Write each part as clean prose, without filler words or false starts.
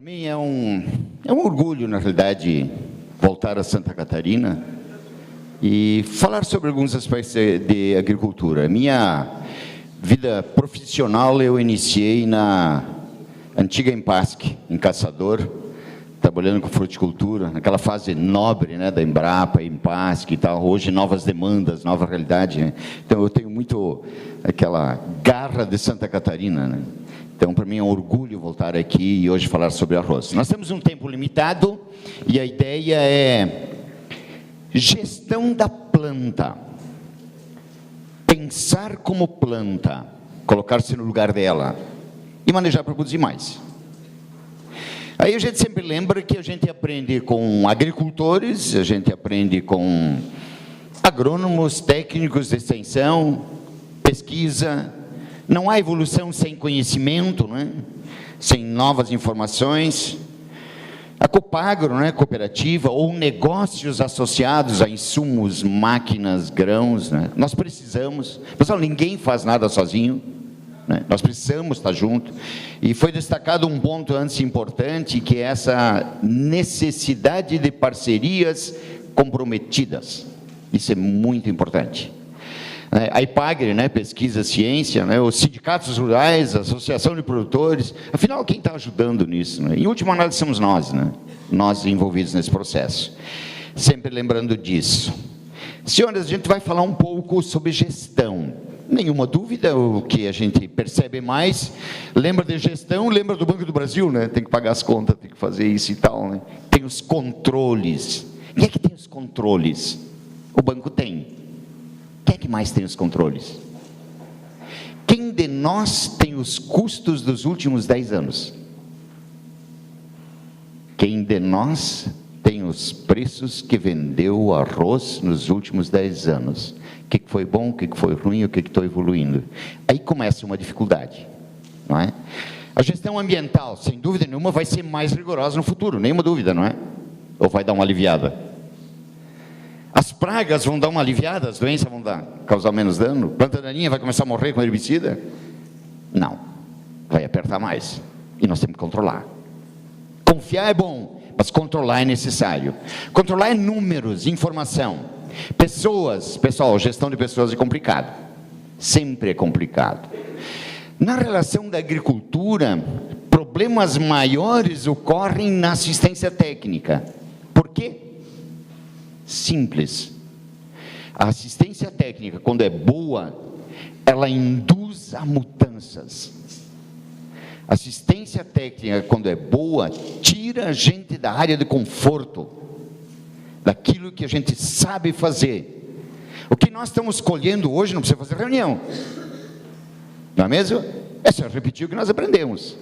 mim é um orgulho, na realidade, voltar a Santa Catarina e falar sobre alguns aspectos de agricultura. Minha vida profissional eu iniciei na antiga Empasc, em Caçador, trabalhando com fruticultura, naquela fase nobre, né, da Embrapa, Empasc e tal. Hoje, novas demandas, nova realidade, né? Então, eu tenho muito aquela garra de Santa Catarina, né? Então, para mim é um orgulho voltar aqui e hoje falar sobre arroz. Nós temos um tempo limitado e a ideia é gestão da planta. Pensar como planta, colocar-se no lugar dela e manejar para produzir mais. Aí a gente sempre lembra que a gente aprende com agricultores, a gente aprende com agrônomos, técnicos de extensão, pesquisa. Não há evolução sem conhecimento, né? Sem novas informações. A Copagro, né, cooperativa, ou negócios associados a insumos, máquinas, grãos, né? Nós precisamos. Pessoal, ninguém faz nada sozinho, né? Nós precisamos estar junto. E foi destacado um ponto antes importante, que é essa necessidade de parcerias comprometidas. Isso é muito importante. A IPAGRE, né, pesquisa, ciência, né, os sindicatos rurais, a associação de produtores, afinal, quem está ajudando nisso? Né? Em última análise, somos nós, né? Nós envolvidos nesse processo. Sempre lembrando disso. Senhores, a gente vai falar um pouco sobre gestão. Nenhuma dúvida, o que a gente percebe mais, lembra de gestão, lembra do Banco do Brasil, né? Tem que pagar as contas, tem que fazer isso e tal, né? Tem os controles. Quem é que tem os controles? O banco tem. Quem é que mais tem os controles? Quem de nós tem os custos dos últimos 10 anos? Quem de nós tem os preços que vendeu o arroz nos últimos 10 anos? O que foi bom, o que foi ruim, o que estou evoluindo? Aí começa uma dificuldade, não é? A gestão ambiental, sem dúvida nenhuma, vai ser mais rigorosa no futuro, nenhuma dúvida, não é? Ou vai dar uma aliviada? As pragas vão dar uma aliviada, as doenças vão causar menos dano? Planta daninha vai começar a morrer com herbicida? Não, vai apertar mais, e nós temos que controlar. Confiar é bom, mas controlar é necessário. Controlar é números, informação. Pessoas, pessoal, gestão de pessoas é complicado, sempre é complicado. Na relação da agricultura, problemas maiores ocorrem na assistência técnica. Por quê? Simples. A assistência técnica, quando é boa, ela induz a mudanças. A assistência técnica, quando é boa, tira a gente da área de conforto, daquilo que a gente sabe fazer. O que nós estamos colhendo hoje, não precisa fazer reunião, não é mesmo? É só repetir o que nós aprendemos.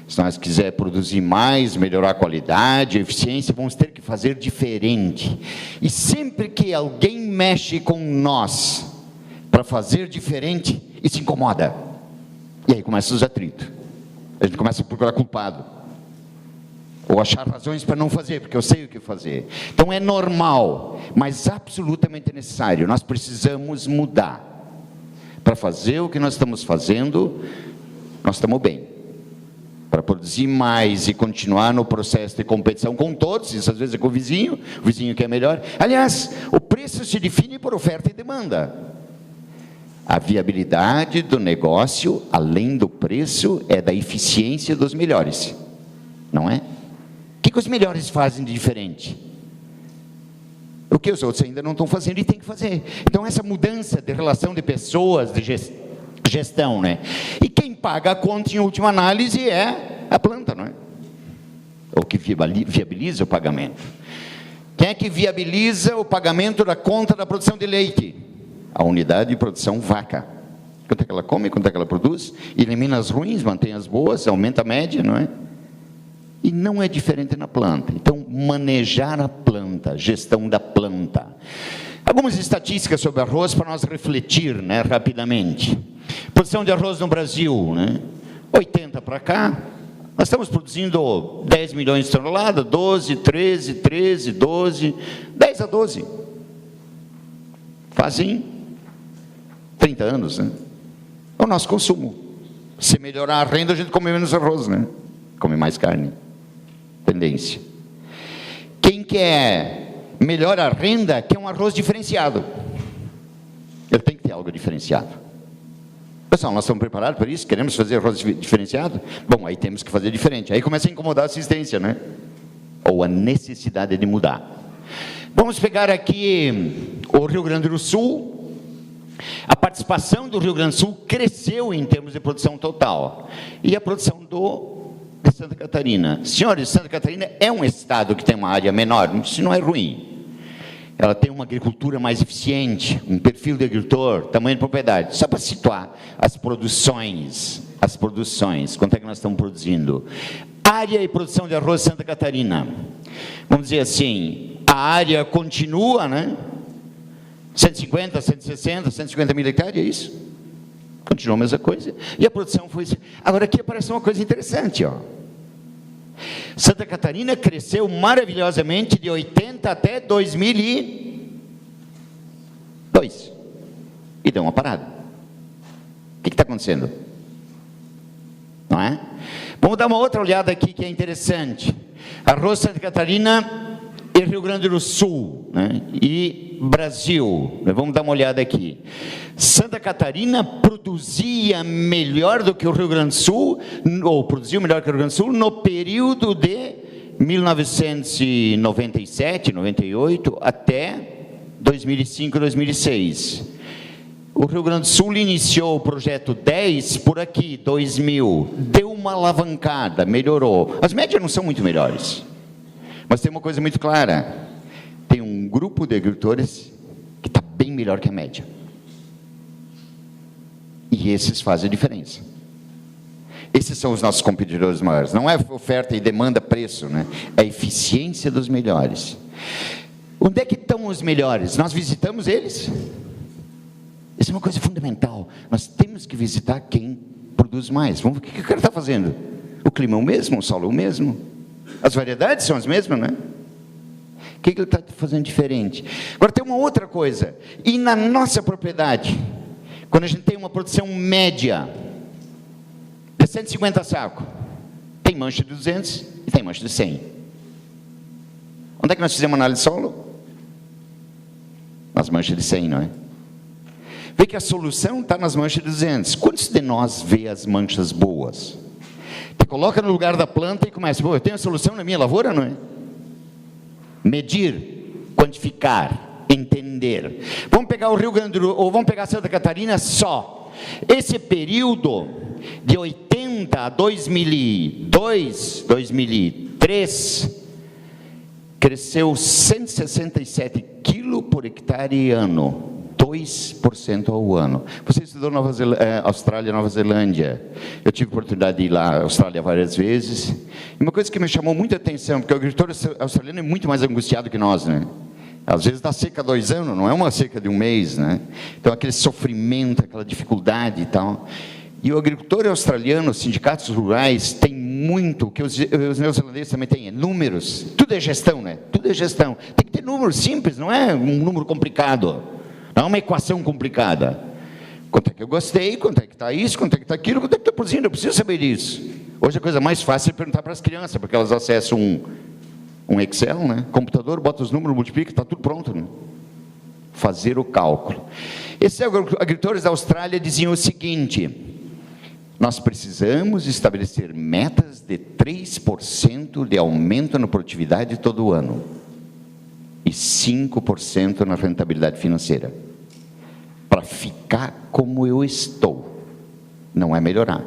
Se nós quisermos produzir mais, melhorar a qualidade, a eficiência, vamos ter que fazer diferente. E sempre que alguém mexe com nós para fazer diferente, isso incomoda. E aí começam os atritos. A gente começa a procurar culpado. Ou achar razões para não fazer, porque eu sei o que fazer. Então é normal, mas absolutamente necessário. Nós precisamos mudar. Para fazer o que nós estamos fazendo, nós estamos bem. Para produzir mais e continuar no processo de competição com todos, isso às vezes é com o vizinho que é melhor. Aliás, o preço se define por oferta e demanda. A viabilidade do negócio, além do preço, é da eficiência dos melhores, não é? O que os melhores fazem de diferente? O que os outros ainda não estão fazendo e tem que fazer. Então, essa mudança de relação de pessoas, de gestão, né? E quem paga a conta, em última análise, é a planta, não é? O que viabiliza o pagamento. Quem é que viabiliza o pagamento da conta da produção de leite? A unidade de produção vaca. Quanto é que ela come, quanto é que ela produz? Elimina as ruins, mantém as boas, aumenta a média, não é? E não é diferente na planta. Então, manejar a planta, gestão da planta. Algumas estatísticas sobre arroz para nós refletir, né, rapidamente. Produção de arroz no Brasil, né? 80 para cá, nós estamos produzindo 10 milhões de toneladas, 12, 13, 13, 12, 10 a 12. Fazem 30 anos, né? É o nosso consumo. Se melhorar a renda, a gente come menos arroz, né? Come mais carne. tendência. Quem quer melhor a renda, quer um arroz diferenciado. Ele tem que ter algo diferenciado. Pessoal, nós estamos preparados para isso? Queremos fazer arroz diferenciado? Bom, aí temos que fazer diferente. Aí começa a incomodar a assistência, né? Ou a necessidade de mudar. Vamos pegar aqui o Rio Grande do Sul. A participação do Rio Grande do Sul cresceu em termos de produção total. E a produção de Santa Catarina. Senhores, Santa Catarina é um estado que tem uma área menor, isso não é ruim. Ela tem uma agricultura mais eficiente, um perfil de agricultor, tamanho de propriedade. Só para situar as produções, quanto é que nós estamos produzindo. Área e produção de arroz Santa Catarina. Vamos dizer assim, a área continua, né? 150, 160, 150 mil hectares, é isso? Continua a mesma coisa. E a produção foi... Agora aqui aparece uma coisa interessante, ó. Santa Catarina cresceu maravilhosamente de 80 até 2002. E deu uma parada. O que está acontecendo? Não é? Vamos dar uma outra olhada aqui que é interessante. Arroz Santa Catarina e Rio Grande do Sul, né? E Brasil. Vamos dar uma olhada aqui. Santa Catarina produzia melhor do que o Rio Grande do Sul, ou produziu melhor que o Rio Grande do Sul, no período de 1997, 98, até 2005, 2006. O Rio Grande do Sul iniciou o projeto 10 por aqui, 2000. Deu uma alavancada, melhorou. As médias não são muito melhores. Mas tem uma coisa muito clara. Tem um grupo de agricultores que está bem melhor que a média. E esses fazem a diferença. Esses são os nossos competidores maiores. Não é oferta e demanda, preço, né? É a eficiência dos melhores. Onde é que estão os melhores? Nós visitamos eles? Isso é uma coisa fundamental. Nós temos que visitar quem produz mais. Vamos ver o que o cara está fazendo. O clima é o mesmo, o solo é o mesmo. As variedades são as mesmas, né? O que ele está fazendo diferente? Agora tem uma outra coisa. E na nossa propriedade, quando a gente tem uma produção média de 150 sacos, tem mancha de 200 e tem mancha de 100. Onde é que nós fizemos análise de solo? Nas manchas de 100, não é? Vê que a solução está nas manchas de 200. Quantos de nós vê as manchas boas? Te coloca no lugar da planta e começa, eu tenho a solução na minha lavoura, não é? Medir, quantificar, entender. Vamos pegar o Rio Grande do Sul, ou vamos pegar Santa Catarina só. Esse período de 80 a 2002, 2003, cresceu 167 quilos por hectare ano. 2% ao ano. Você estudou Austrália, Nova Zelândia. Eu tive a oportunidade de ir lá à Austrália várias vezes. E uma coisa que me chamou muita atenção, porque o agricultor australiano é muito mais angustiado que nós, né? Às vezes dá seca 2 anos, não é uma seca de 1 mês, né? Então, aquele sofrimento, aquela dificuldade e tal. E o agricultor australiano, os sindicatos rurais, tem muito, que os neozelandeses também têm, números. Tudo é gestão, né? Tudo é gestão. Tem que ter números simples, não é um número complicado. Não é uma equação complicada. Quanto é que eu gostei, quanto é que está isso, quanto é que está aquilo, quanto é que está produzindo, eu preciso saber disso. Hoje a coisa mais fácil é perguntar para as crianças, porque elas acessam um Excel, né? Computador, bota os números, multiplica, está tudo pronto, né? Fazer o cálculo. Esses agricultores da Austrália diziam o seguinte: nós precisamos estabelecer metas de 3% de aumento na produtividade todo ano. E 5% na rentabilidade financeira, para ficar como eu estou, não é melhorar.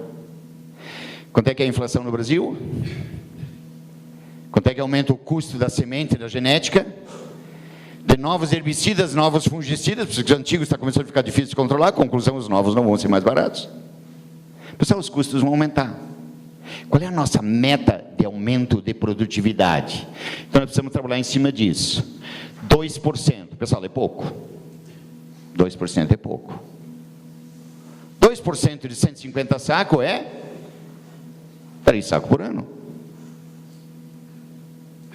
Quanto é que é a inflação no Brasil? Quanto é que aumenta o custo da semente e da genética? De novos herbicidas, novos fungicidas, porque os antigos está começando a ficar difícil de controlar, conclusão, os novos não vão ser mais baratos. Pessoal, os custos vão aumentar. Qual é a nossa meta de aumento de produtividade? Então, nós precisamos trabalhar em cima disso. 2%. Pessoal, é pouco. 2% é pouco. 2% de 150 sacos é 3 sacos por ano.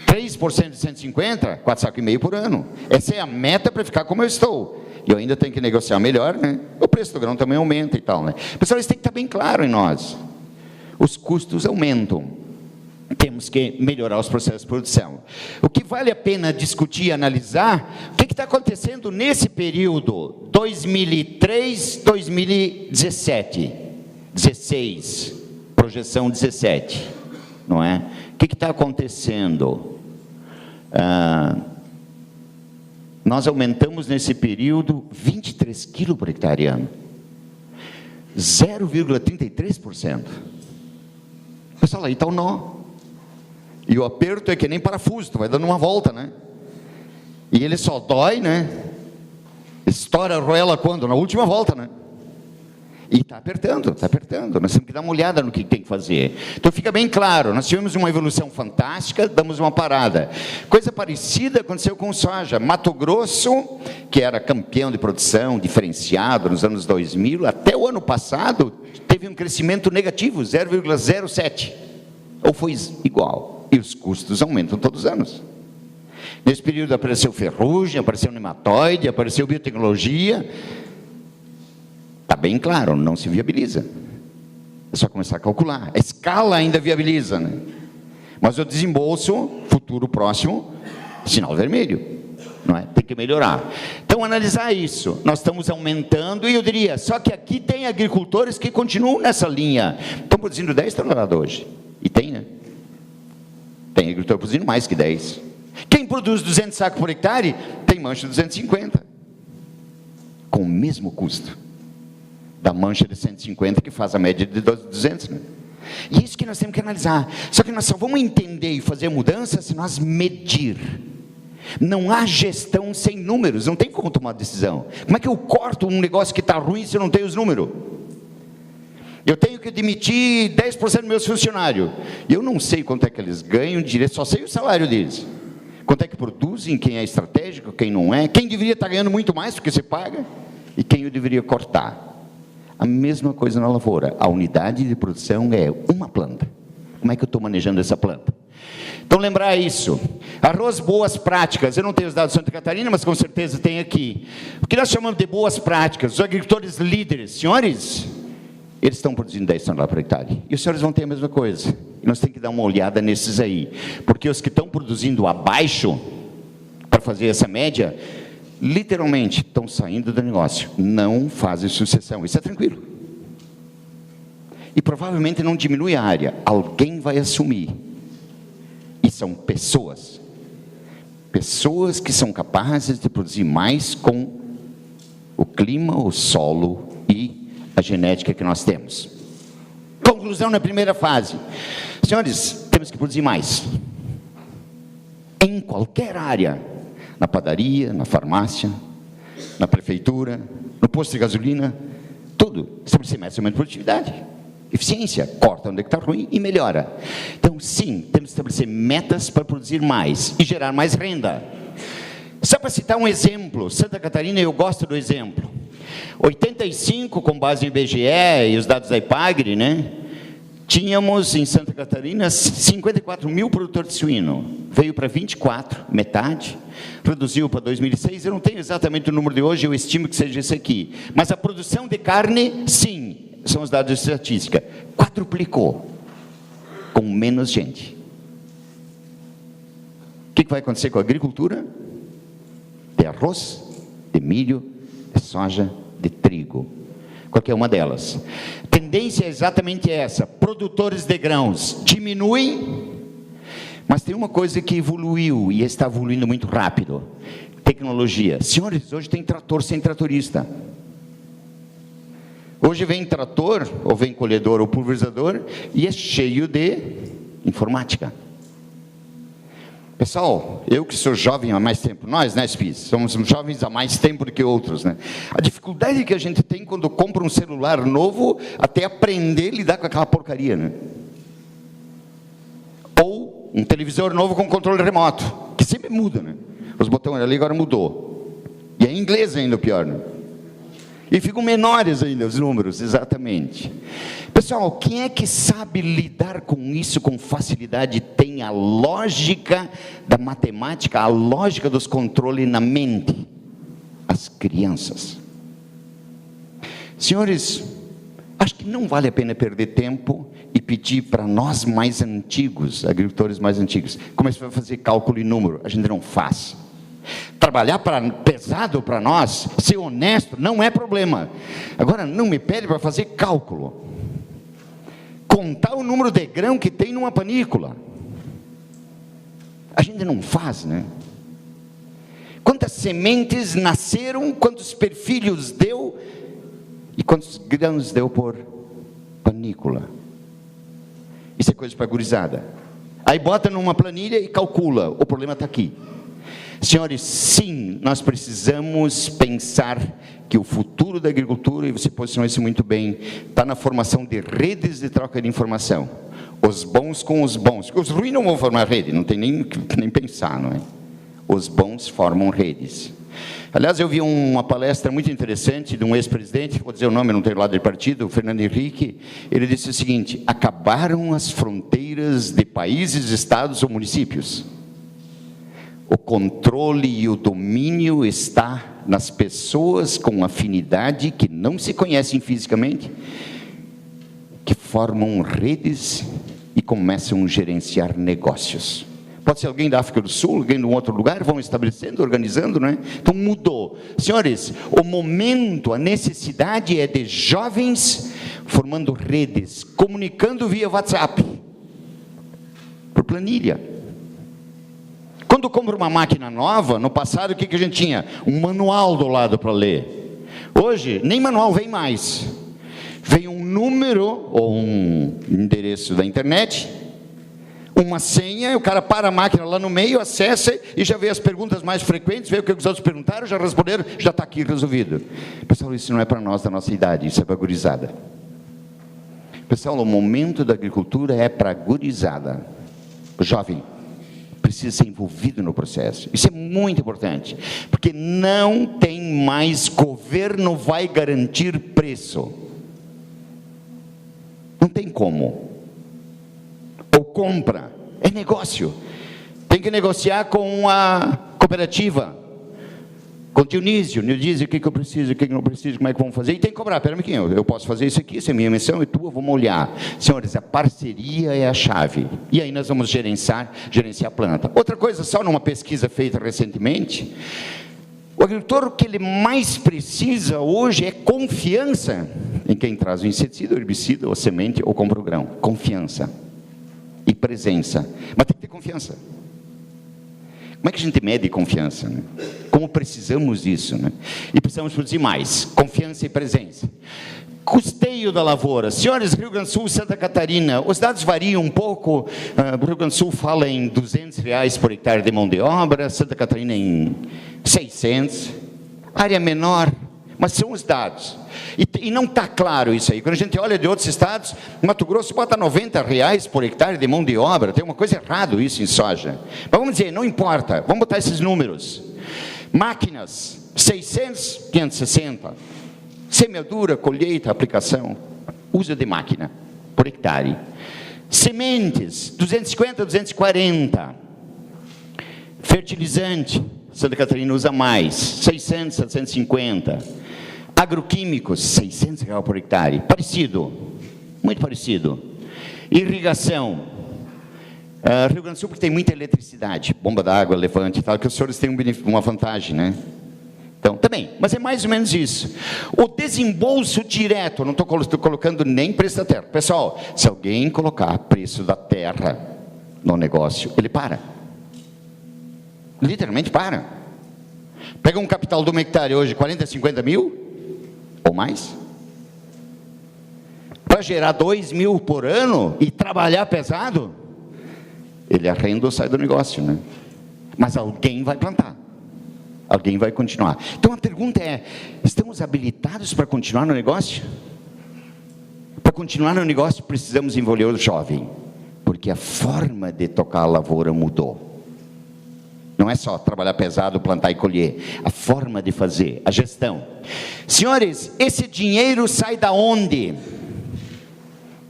3% de 150, 4 sacos e meio por ano. Essa é a meta para ficar como eu estou. E eu ainda tenho que negociar melhor, né? O preço do grão também aumenta e tal, né? Pessoal, isso tem que estar bem claro em nós. Os custos aumentam. temos que melhorar os processos de produção. O que vale a pena discutir e analisar, o que está acontecendo nesse período, 2003, 2017, 16, projeção 17, não é? O que está acontecendo? Nós aumentamos nesse período 23 quilos por hectare ano, 0,33%. Pessoal, aí está o nó. E o aperto é que nem parafuso, tu vai dando uma volta, né? E ele só dói, né? Estoura a arruela quando? Na última volta, né? E está apertando, nós temos que dar uma olhada no que tem que fazer. Então fica bem claro, nós tivemos uma evolução fantástica, damos uma parada. Coisa parecida aconteceu com soja. Mato Grosso, que era campeão de produção diferenciado nos anos 2000, até o ano passado, teve um crescimento negativo, 0,07, ou foi igual. E os custos aumentam todos os anos. Nesse período apareceu ferrugem, apareceu nematóide, apareceu biotecnologia. Está bem claro, não se viabiliza. É só começar a calcular. A escala ainda viabiliza, né? Mas o desembolso, futuro próximo, sinal vermelho. Não é? Tem que melhorar. Então, analisar isso. Nós estamos aumentando, e eu diria, só que aqui tem agricultores que continuam nessa linha. Estão produzindo 10 toneladas hoje. E tem, né? Tem agricultor produzindo mais que 10. Quem produz 200 sacos por hectare, tem mancha de 250. Com o mesmo custo da mancha de 150, que faz a média de 200, né? E é isso que nós temos que analisar. Só que nós só vamos entender e fazer mudança se nós medir. Não há gestão sem números, não tem como tomar decisão. Como é que eu corto um negócio que está ruim se eu não tenho os números? Eu tenho que demitir 10% dos meus funcionários. Eu não sei quanto é que eles ganham direito, só sei o salário deles. Quanto é que produzem, quem é estratégico, quem não é, quem deveria estar ganhando muito mais porque você paga, e quem eu deveria cortar. A mesma coisa na lavoura. A unidade de produção é uma planta. Como é que eu estou manejando essa planta? Então, lembrar isso. Arroz, boas práticas. Eu não tenho os dados de Santa Catarina, mas com certeza tem aqui. O que nós chamamos de boas práticas? Os agricultores líderes, senhores, eles estão produzindo 10 toneladas por hectare. E os senhores vão ter a mesma coisa. E nós temos que dar uma olhada nesses aí. Porque os que estão produzindo abaixo, para fazer essa média, literalmente estão saindo do negócio. Não fazem sucessão. Isso é tranquilo. E provavelmente não diminui a área. Alguém vai assumir. E são pessoas. Pessoas que são capazes de produzir mais com o clima, o solo e a genética que nós temos. Conclusão na primeira fase. Senhores, temos que produzir mais. Em qualquer área. Na padaria, na farmácia, na prefeitura, no posto de gasolina, tudo. Estabelecer metas de produtividade. Eficiência, corta onde está ruim e melhora. Então, sim, temos que estabelecer metas para produzir mais e gerar mais renda. Só para citar um exemplo, Santa Catarina, eu gosto do exemplo. 85, com base no IBGE e os dados da IPAGRE, né? Tínhamos em Santa Catarina 54 mil produtores de suíno. Veio para 24, metade. Reduziu para 2006. Eu não tenho exatamente o número de hoje, eu estimo que seja esse aqui. Mas a produção de carne, sim, são os dados de estatística, quadruplicou, com menos gente. O que vai acontecer com a agricultura? De arroz, de milho, de soja, de trigo. Qualquer uma delas. A tendência é exatamente essa. Produtores de grãos diminuem, mas tem uma coisa que evoluiu, e está evoluindo muito rápido. Tecnologia. Senhores, hoje tem trator sem tratorista. Hoje vem trator, ou vem colhedor ou pulverizador, e é cheio de informática. Pessoal, eu que sou jovem há mais tempo, nós, né, Spis, somos jovens há mais tempo do que outros, né? A dificuldade que a gente tem quando compra um celular novo, até aprender a lidar com aquela porcaria, né? Ou um televisor novo com controle remoto, que sempre muda, né? Os botões ali agora mudou. E é em inglês ainda o pior, né? E ficam menores ainda os números, exatamente. Pessoal, quem é que sabe lidar com isso com facilidade, tem a lógica da matemática, a lógica dos controles na mente? As crianças. Senhores, acho que não vale a pena perder tempo e pedir para nós mais antigos, agricultores mais antigos, como é que você vai fazer cálculo e número? A gente não faz. Trabalhar pesado para nós, ser honesto, não é problema. Agora, não me pede para fazer cálculo. Contar o número de grão que tem numa panícula. A gente não faz, né? Quantas sementes nasceram, quantos perfilhos deu e quantos grãos deu por panícula. Isso é coisa para gurizada. Aí bota numa planilha e calcula. O problema está aqui. Senhores, sim, nós precisamos pensar que o futuro da agricultura, e você posicionou isso muito bem, está na formação de redes de troca de informação. Os bons com os bons. Os ruins não vão formar rede, não tem nem pensar, não é? Os bons formam redes. Aliás, eu vi uma palestra muito interessante de um ex-presidente, vou dizer o nome, não tenho lado de partido, o Fernando Henrique. Ele disse o seguinte: acabaram as fronteiras de países, estados ou municípios. O controle e o domínio está nas pessoas com afinidade, que não se conhecem fisicamente, que formam redes e começam a gerenciar negócios. Pode ser alguém da África do Sul, alguém de um outro lugar, vão estabelecendo, organizando, né? Então mudou. Senhores, o momento, a necessidade é de jovens formando redes, comunicando via WhatsApp, por planilha. Quando compra uma máquina nova, no passado o que a gente tinha? Um manual do lado para ler. Hoje, nem manual vem mais. Vem um número ou um endereço da internet, uma senha, o cara para a máquina lá no meio, acessa e já vê as perguntas mais frequentes, vê o que os outros perguntaram, já responderam, já está aqui resolvido. Pessoal, isso não é para nós da nossa idade, isso é para a gurizada. Pessoal, o momento da agricultura é para a gurizada. O jovem precisa ser envolvido no processo. Isso é muito importante, porque não tem mais governo vai garantir preço. Não tem como. Ou compra, é negócio. Tem que negociar com a cooperativa, com o Dionísio. Dionísio, o que eu preciso, o que eu não preciso, como é que vamos fazer? E tem que cobrar, pera um pouquinho, eu posso fazer isso aqui, isso é minha missão, e tua, vamos olhar. Senhores, a parceria é a chave. E aí nós vamos gerenciar a planta. Outra coisa, só numa pesquisa feita recentemente, o agricultor, o que ele mais precisa hoje é confiança em quem traz o inseticida, o herbicida, ou semente, ou compra o grão. Confiança e presença. Mas tem que ter confiança. Como é que a gente mede confiança, né? Como precisamos disso, né? E precisamos produzir mais, confiança e presença. Custeio da lavoura. Senhores, Rio Grande do Sul, Santa Catarina, os dados variam um pouco. O Rio Grande do Sul fala em R$200 por hectare de mão de obra, Santa Catarina em 600, área menor, mas são os dados. E não está claro isso aí. Quando a gente olha de outros estados, Mato Grosso bota R$90 por hectare de mão de obra, tem uma coisa errada isso em soja. Mas vamos dizer, não importa, vamos botar esses números. Máquinas, 600, 560. Semeadura, colheita, aplicação, uso de máquina por hectare. Sementes, 250, 240. Fertilizante, Santa Catarina usa mais, 600, 750. Agroquímicos, R$600 por hectare. Parecido, muito parecido. Irrigação. Rio Grande do Sul, porque tem muita eletricidade, bomba d'água, levante e tal, que os senhores têm uma vantagem, né? Então, também, mas é mais ou menos isso. O desembolso direto, não estou colocando nem preço da terra. Pessoal, se alguém colocar preço da terra no negócio, ele para. Literalmente para. Pega um capital de um hectare hoje, 40, 50 mil, ou mais. Para gerar 2 mil por ano e trabalhar pesado, ele arrenda ou sai do negócio, né? Mas alguém vai plantar. Alguém vai continuar. Então a pergunta é, estamos habilitados para continuar no negócio? Para continuar no negócio precisamos envolver o jovem, porque a forma de tocar a lavoura mudou. Não é só trabalhar pesado, plantar e colher. A forma de fazer, a gestão. Senhores, esse dinheiro sai da onde?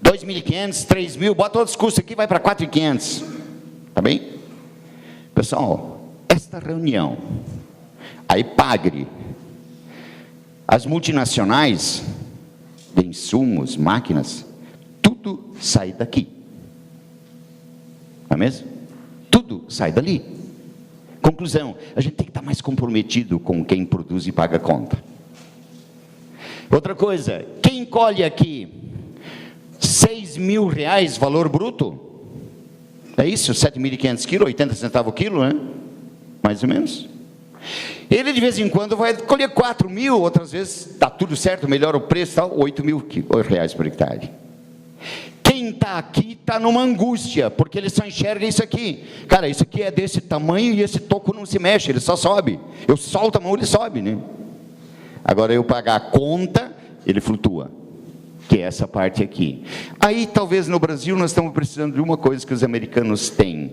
2.500, 3.000, bota outros custos aqui, vai para 4.500. Tá bem? Pessoal, esta reunião, a Epagre, as multinacionais de insumos, máquinas, tudo tudo sai daqui. Não é mesmo? Tudo sai dali. Conclusão, a gente tem que estar mais comprometido com quem produz e paga a conta. Outra coisa, quem colhe aqui R$6.000 valor bruto, é isso? 7.500 quilos, 80 centavos o quilo, né? Mais ou menos. Ele de vez em quando vai colher 4.000, outras vezes está tudo certo, melhora o preço, tal, R$8.000 por hectare. Quem está aqui está numa angústia, porque ele só enxerga isso aqui. Cara, isso aqui é desse tamanho e esse toco não se mexe, ele só sobe. Eu solto a mão, ele sobe, né? Agora eu pagar a conta, ele flutua, que é essa parte aqui. Aí talvez no Brasil nós estamos precisando de uma coisa que os americanos têm: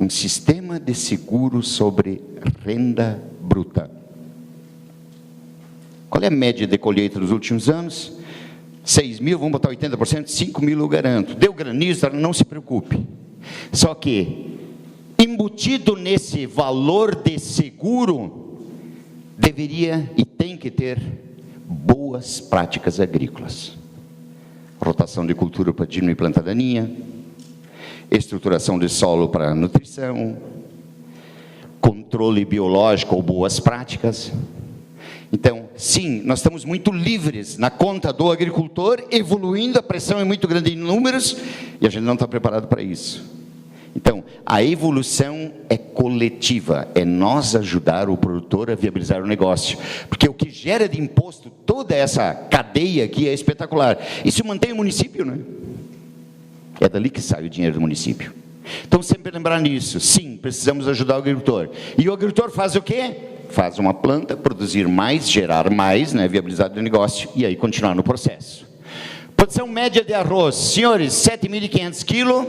um sistema de seguro sobre renda bruta. Qual é a média de colheita dos últimos anos? 6.000, vamos botar 80%, 5.000 eu garanto. Deu granizo, não se preocupe. Só que, embutido nesse valor de seguro, deveria e tem que ter boas práticas agrícolas. Rotação de cultura para diminuir planta daninha, estruturação de solo para nutrição, controle biológico ou boas práticas. Então, sim, nós estamos muito livres na conta do agricultor, evoluindo, a pressão é muito grande em números, e a gente não está preparado para isso. Então, a evolução é coletiva, é nós ajudar o produtor a viabilizar o negócio, porque o que gera de imposto, toda essa cadeia aqui é espetacular. Isso mantém o município, né? É dali que sai o dinheiro do município. Então, sempre lembrar nisso, sim, precisamos ajudar o agricultor. E o agricultor faz o quê? Faz uma planta, produzir mais, gerar mais, né, viabilizar o negócio, e aí continuar no processo. Produção média de arroz, senhores, 7.500 quilos.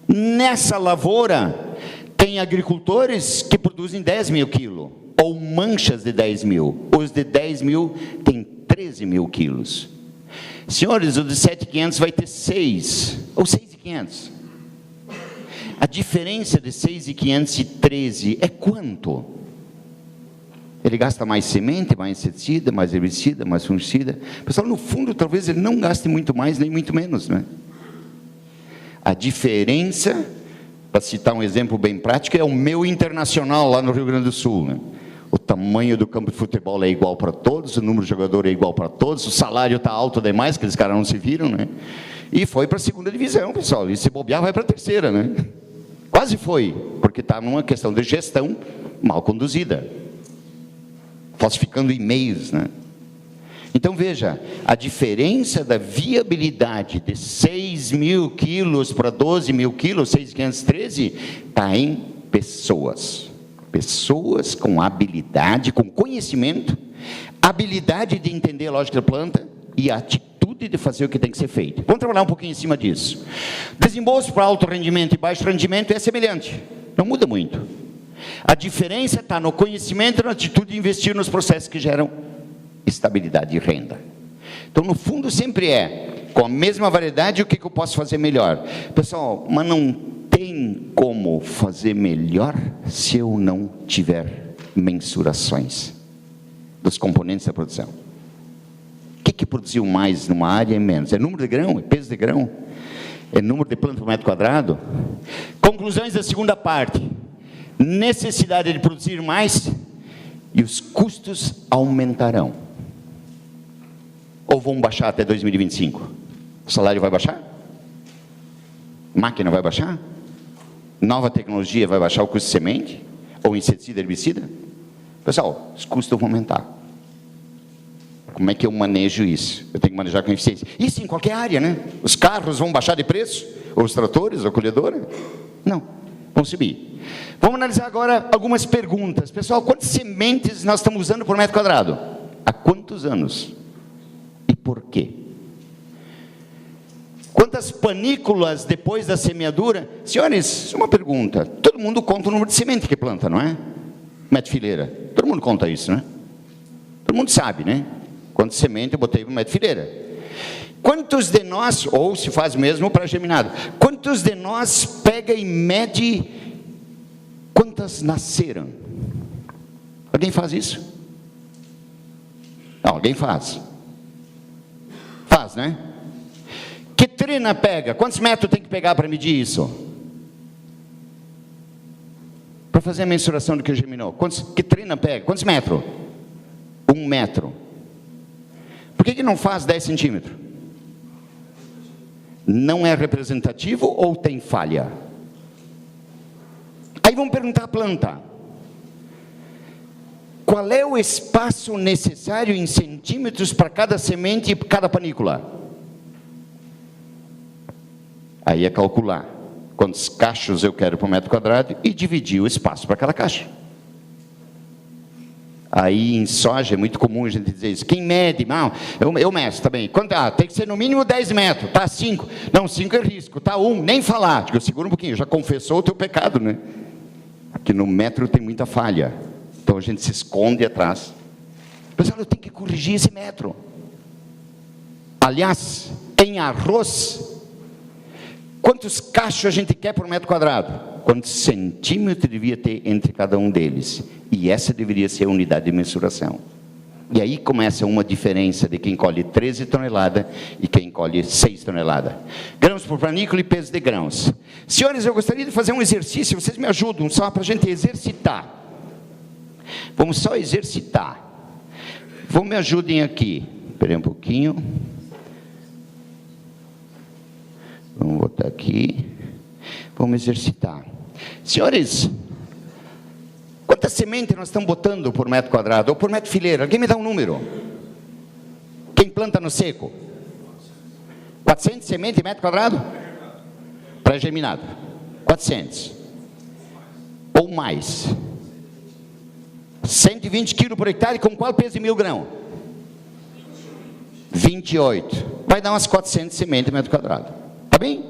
Nessa lavoura, tem agricultores que produzem 10.000 quilos, ou manchas de 10.000. Os de 10.000 têm 13.000 quilos. Senhores, o de 7.500 vai ter 6, ou 6.500. A diferença de 6.500 e 13 é quanto? Ele gasta mais semente, mais inseticida, mais herbicida, mais fungicida. Pessoal, no fundo, talvez ele não gaste muito mais, nem muito menos, né? A diferença, para citar um exemplo bem prático, é o meu Internacional, lá no Rio Grande do Sul, né? O tamanho do campo de futebol é igual para todos, o número de jogador é igual para todos, o salário está alto demais, aqueles caras não se viram, né? E foi para a segunda divisão, pessoal, e se bobear vai para a terceira, né? Quase foi, porque está numa questão de gestão mal conduzida, falsificando e-mails, né? Então veja, a diferença da viabilidade de 6.000 quilos para 12.000 quilos, 6.513, está em pessoas. Pessoas com habilidade, com conhecimento, habilidade de entender a lógica da planta e a atitude de fazer o que tem que ser feito. Vamos trabalhar um pouquinho em cima disso. Desembolso para alto rendimento e baixo rendimento é semelhante, não muda muito. A diferença está no conhecimento e na atitude de investir nos processos que geram estabilidade e renda. Então, no fundo, sempre é, com a mesma variedade, o que eu posso fazer melhor? Pessoal, mas não tem como fazer melhor se eu não tiver mensurações dos componentes da produção. O que produziu mais numa área e menos? É número de grão? É peso de grão? É número de planta por metro quadrado? Conclusões da segunda parte. Necessidade de produzir mais e os custos aumentarão. Ou vão baixar até 2025? O salário vai baixar? Máquina vai baixar? Nova tecnologia vai baixar o custo de semente? Ou inseticida, herbicida? Pessoal, os custos vão aumentar. Como é que eu manejo isso? Eu tenho que manejar com eficiência. Isso em qualquer área, né? Os carros vão baixar de preço? Ou os tratores, ou a colhedora? Não, vão subir. Vamos analisar agora algumas perguntas. Pessoal, quantas sementes nós estamos usando por metro quadrado? Há quantos anos? E por quê? Quantas panículas depois da semeadura? Senhores, uma pergunta. Todo mundo conta o número de semente que planta, não é? Metro fileira. Todo mundo conta isso, né? Todo mundo sabe, né? Quantas sementes eu botei para metro fileira. Quantos de nós, ou se faz mesmo para geminado, quantos de nós pega e mede quantas nasceram? Alguém faz isso? Não, alguém faz. Faz, né? trina pega? Quantos metros tem que pegar para medir isso? Para fazer a mensuração do que germinou. Que trina pega? Quantos metros? 1 metro. Por que não faz 10 centímetros? Não é representativo ou tem falha? Aí vamos perguntar à planta. Qual é o espaço necessário em centímetros para cada semente e cada panícula? Aí é calcular quantos cachos eu quero por metro quadrado e dividir o espaço para cada caixa. Aí em soja é muito comum a gente dizer isso. Quem mede? Não, eu meço também. Quanto, tem que ser no mínimo 10 metros. Tá 5. Não, 5 é risco. Tá 1, nem falar. Digo, segura um pouquinho, já confessou o teu pecado, né? Porque no metro tem muita falha. Então a gente se esconde atrás. Pessoal, eu tenho que corrigir esse metro. Aliás, em arroz, quantos cachos a gente quer por metro quadrado? Quantos centímetros devia ter entre cada um deles? E essa deveria ser a unidade de mensuração. E aí começa uma diferença de quem colhe 13 toneladas e quem colhe 6 toneladas. Grãos por panícula e peso de grãos. Senhores, eu gostaria de fazer um exercício, vocês me ajudam só para a gente exercitar. Vamos só exercitar. Me ajudem aqui. Espera um pouquinho. Vamos botar aqui. Vamos exercitar. Senhores, quantas sementes nós estamos botando por metro quadrado? Ou por metro fileira? Alguém me dá um número? Quem planta no seco? 400 sementes metro quadrado? Pré-germinado. 400. Ou mais. 120 quilos por hectare, com qual peso de 1.000 grãos? 28. Vai dar umas 400 sementes metro quadrado. Tá bem?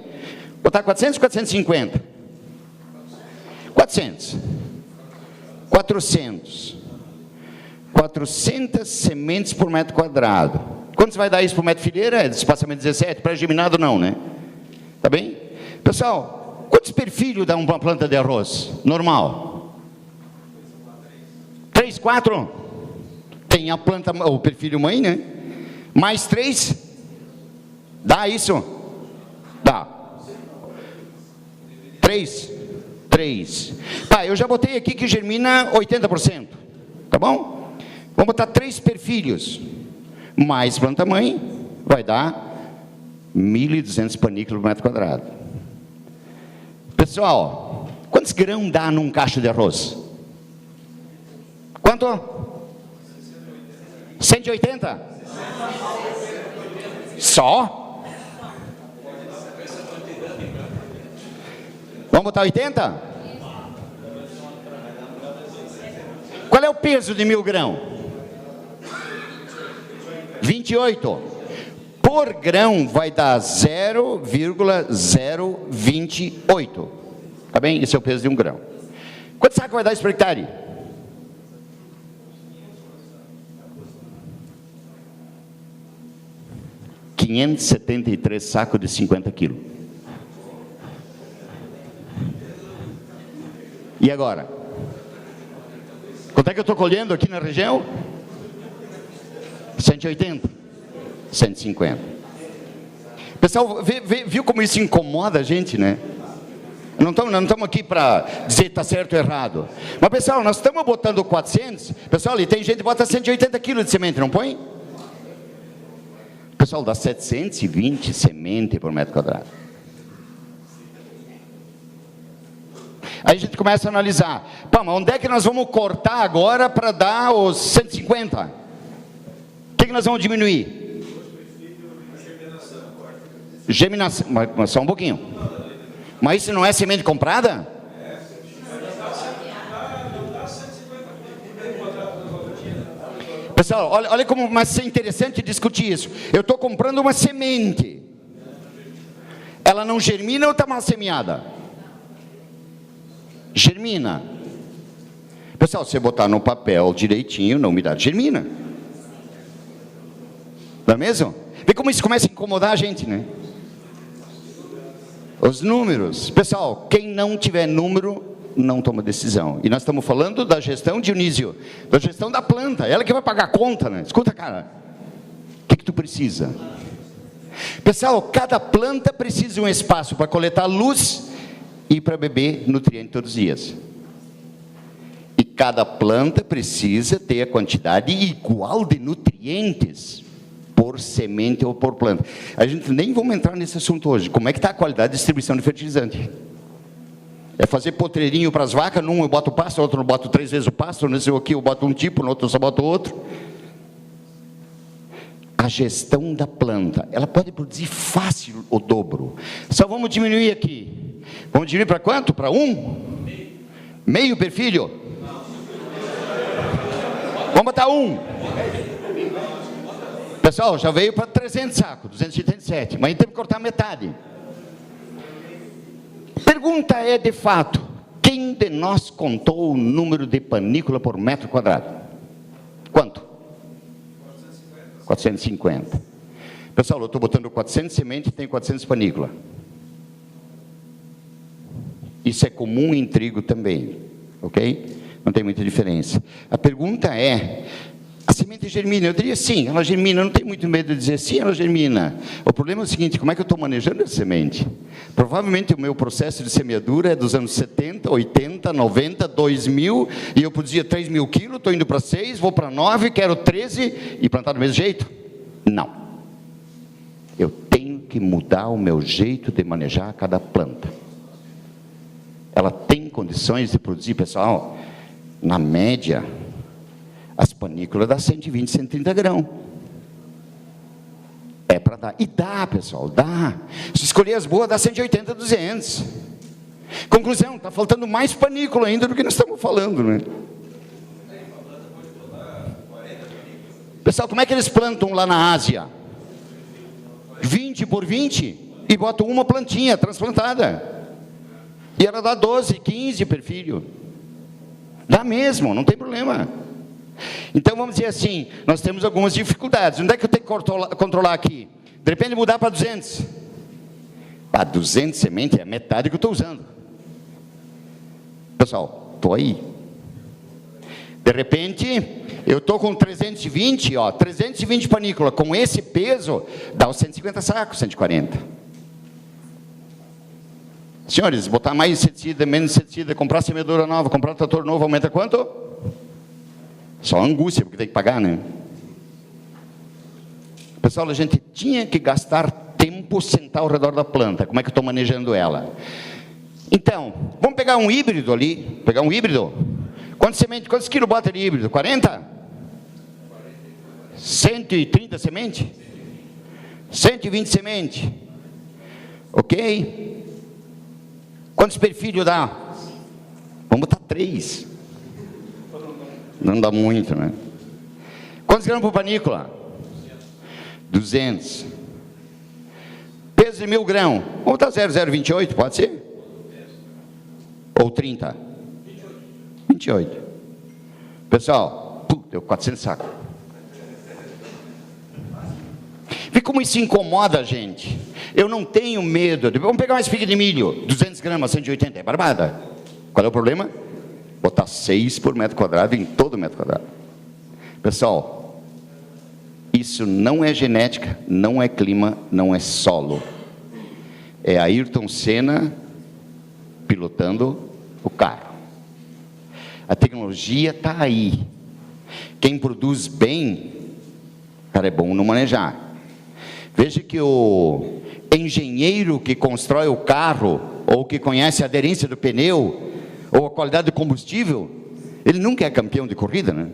Botar 400 ou 450? 400. 400. 400 sementes por metro quadrado. Quanto vai dar isso por metro fileira? É espaçamento 17. Pré-germinado não, né? Tá bem? Pessoal, quantos perfilhos dá uma planta de arroz? Normal. 3, 4? Tem a planta, o perfilho mãe, né? Mais 3? Dá isso? Dá. 3? 3. Tá, eu já botei aqui que germina 80%. Tá bom? Vamos botar 3 perfilhos. Mais planta mãe, vai dar 1.200 panículas por metro quadrado. Pessoal, quantos grãos dá num cacho de arroz? Quanto? 180? Só? Vamos botar 80? Qual é o peso de 1.000 grãos? 28. Por grão vai dar 0,028. Tá bem? Esse é o peso de 1 grão. Quanto saco vai dar isso por hectare? 573 sacos de 50 quilos. E agora? Quanto é que eu estou colhendo aqui na região? 180, 150. Pessoal, viu como isso incomoda a gente, né? Não estamos aqui para dizer que está certo ou errado. Mas, pessoal, nós estamos botando 400. Pessoal, ali tem gente que bota 180 quilos de semente, não põe? Pessoal, dá 720 semente por metro quadrado. Aí a gente começa a analisar. Pá, mas onde é que nós vamos cortar agora para dar os 150? O que nós vamos diminuir? Germinação. Mas só um pouquinho. Mas isso não é semente comprada? Pessoal, olha como vai ser interessante discutir isso. Eu estou comprando uma semente. Ela não germina ou está mal semeada? Germina. Pessoal, se você botar no papel direitinho, na umidade, germina. Não é mesmo? Vê como isso começa a incomodar a gente, né? Os números. Pessoal, quem não tiver número, não toma decisão. E nós estamos falando da gestão, Dionísio, da gestão da planta. Ela que vai pagar a conta, né? Escuta, cara. O que tu precisa? Pessoal, cada planta precisa de um espaço para coletar luz e para beber nutriente todos os dias. E cada planta precisa ter a quantidade igual de nutrientes por semente ou por planta. A gente nem vamos entrar nesse assunto hoje. Como é que está a qualidade de distribuição de fertilizante? É fazer potreirinho para as vacas, num eu boto o pasto, no outro eu boto 3 vezes o pasto, nesse aqui eu boto um tipo, no outro eu só boto outro. A gestão da planta, ela pode produzir fácil o dobro. Só vamos diminuir aqui. Vamos diminuir para quanto? Para 1? Meio perfilho? Vamos botar 1. Pessoal, já veio para 300 sacos, 287, mas a gente tem que cortar metade. Pergunta é, de fato, quem de nós contou o número de panícula por metro quadrado? Quanto? 450. Pessoal, eu estou botando 400 sementes e tem 400 panícula. Isso é comum em trigo também, ok? Não tem muita diferença. A pergunta é, a semente germina? Eu diria sim, ela germina, eu não tenho muito medo de dizer sim, ela germina. O problema é o seguinte, como é que eu estou manejando essa semente? Provavelmente o meu processo de semeadura é dos anos 70, 80, 90, 2000, e eu produzia 3.000 quilos, estou indo para 6, vou para 9, quero 13, e plantar do mesmo jeito? Não. Eu tenho que mudar o meu jeito de manejar cada planta. Ela tem condições de produzir, pessoal, na média, as panículas dá 120, 130 grãos. É para dar. E dá, pessoal, dá. Se escolher as boas, dá 180, 200. Conclusão, está faltando mais panícula ainda do que nós estamos falando, né? Pessoal, como é que eles plantam lá na Ásia? 20 por 20 e botam uma plantinha transplantada. E ela dá 12, 15 per filho. Dá mesmo, não tem problema. Então vamos dizer assim, nós temos algumas dificuldades. Onde é que eu tenho que controlar aqui? De repente mudar para 200. Para 200 sementes é a metade que eu estou usando. Pessoal, estou aí. De repente, eu estou com 320, ó, 320 panícula. Com esse peso, dá os 150 sacos, 140. Senhores, botar mais inseticida, menos inseticida, comprar semeadora nova, comprar trator novo, aumenta quanto? Só angústia, porque tem que pagar, né? Pessoal, a gente tinha que gastar tempo sentar ao redor da planta. Como é que eu estou manejando ela? Então, vamos pegar um híbrido ali. Pegar um híbrido. Quantos quilos bota de híbrido? 40? 130 sementes? 120 sementes? Ok? Quantos perfilhos dá? Vamos botar 3. Não dá muito, né? Quantos gramas por panícula? 200. Peso de 1.000 grãos. Vamos botar 0,028, pode ser? Ou 30? 28. Pessoal, deu 400 sacos. Vê como isso incomoda a gente. Eu não tenho medo. Vamos pegar uma espiga de milho, 200 gramas, 180, é barbada. Qual é o problema? Botar 6 por metro quadrado em todo metro quadrado. Pessoal, isso não é genética, não é clima, não é solo. É Ayrton Senna pilotando o carro. A tecnologia está aí. Quem produz bem, cara, é bom no manejar. Veja que o engenheiro que constrói o carro, ou que conhece a aderência do pneu, ou a qualidade do combustível, ele nunca é campeão de corrida, né?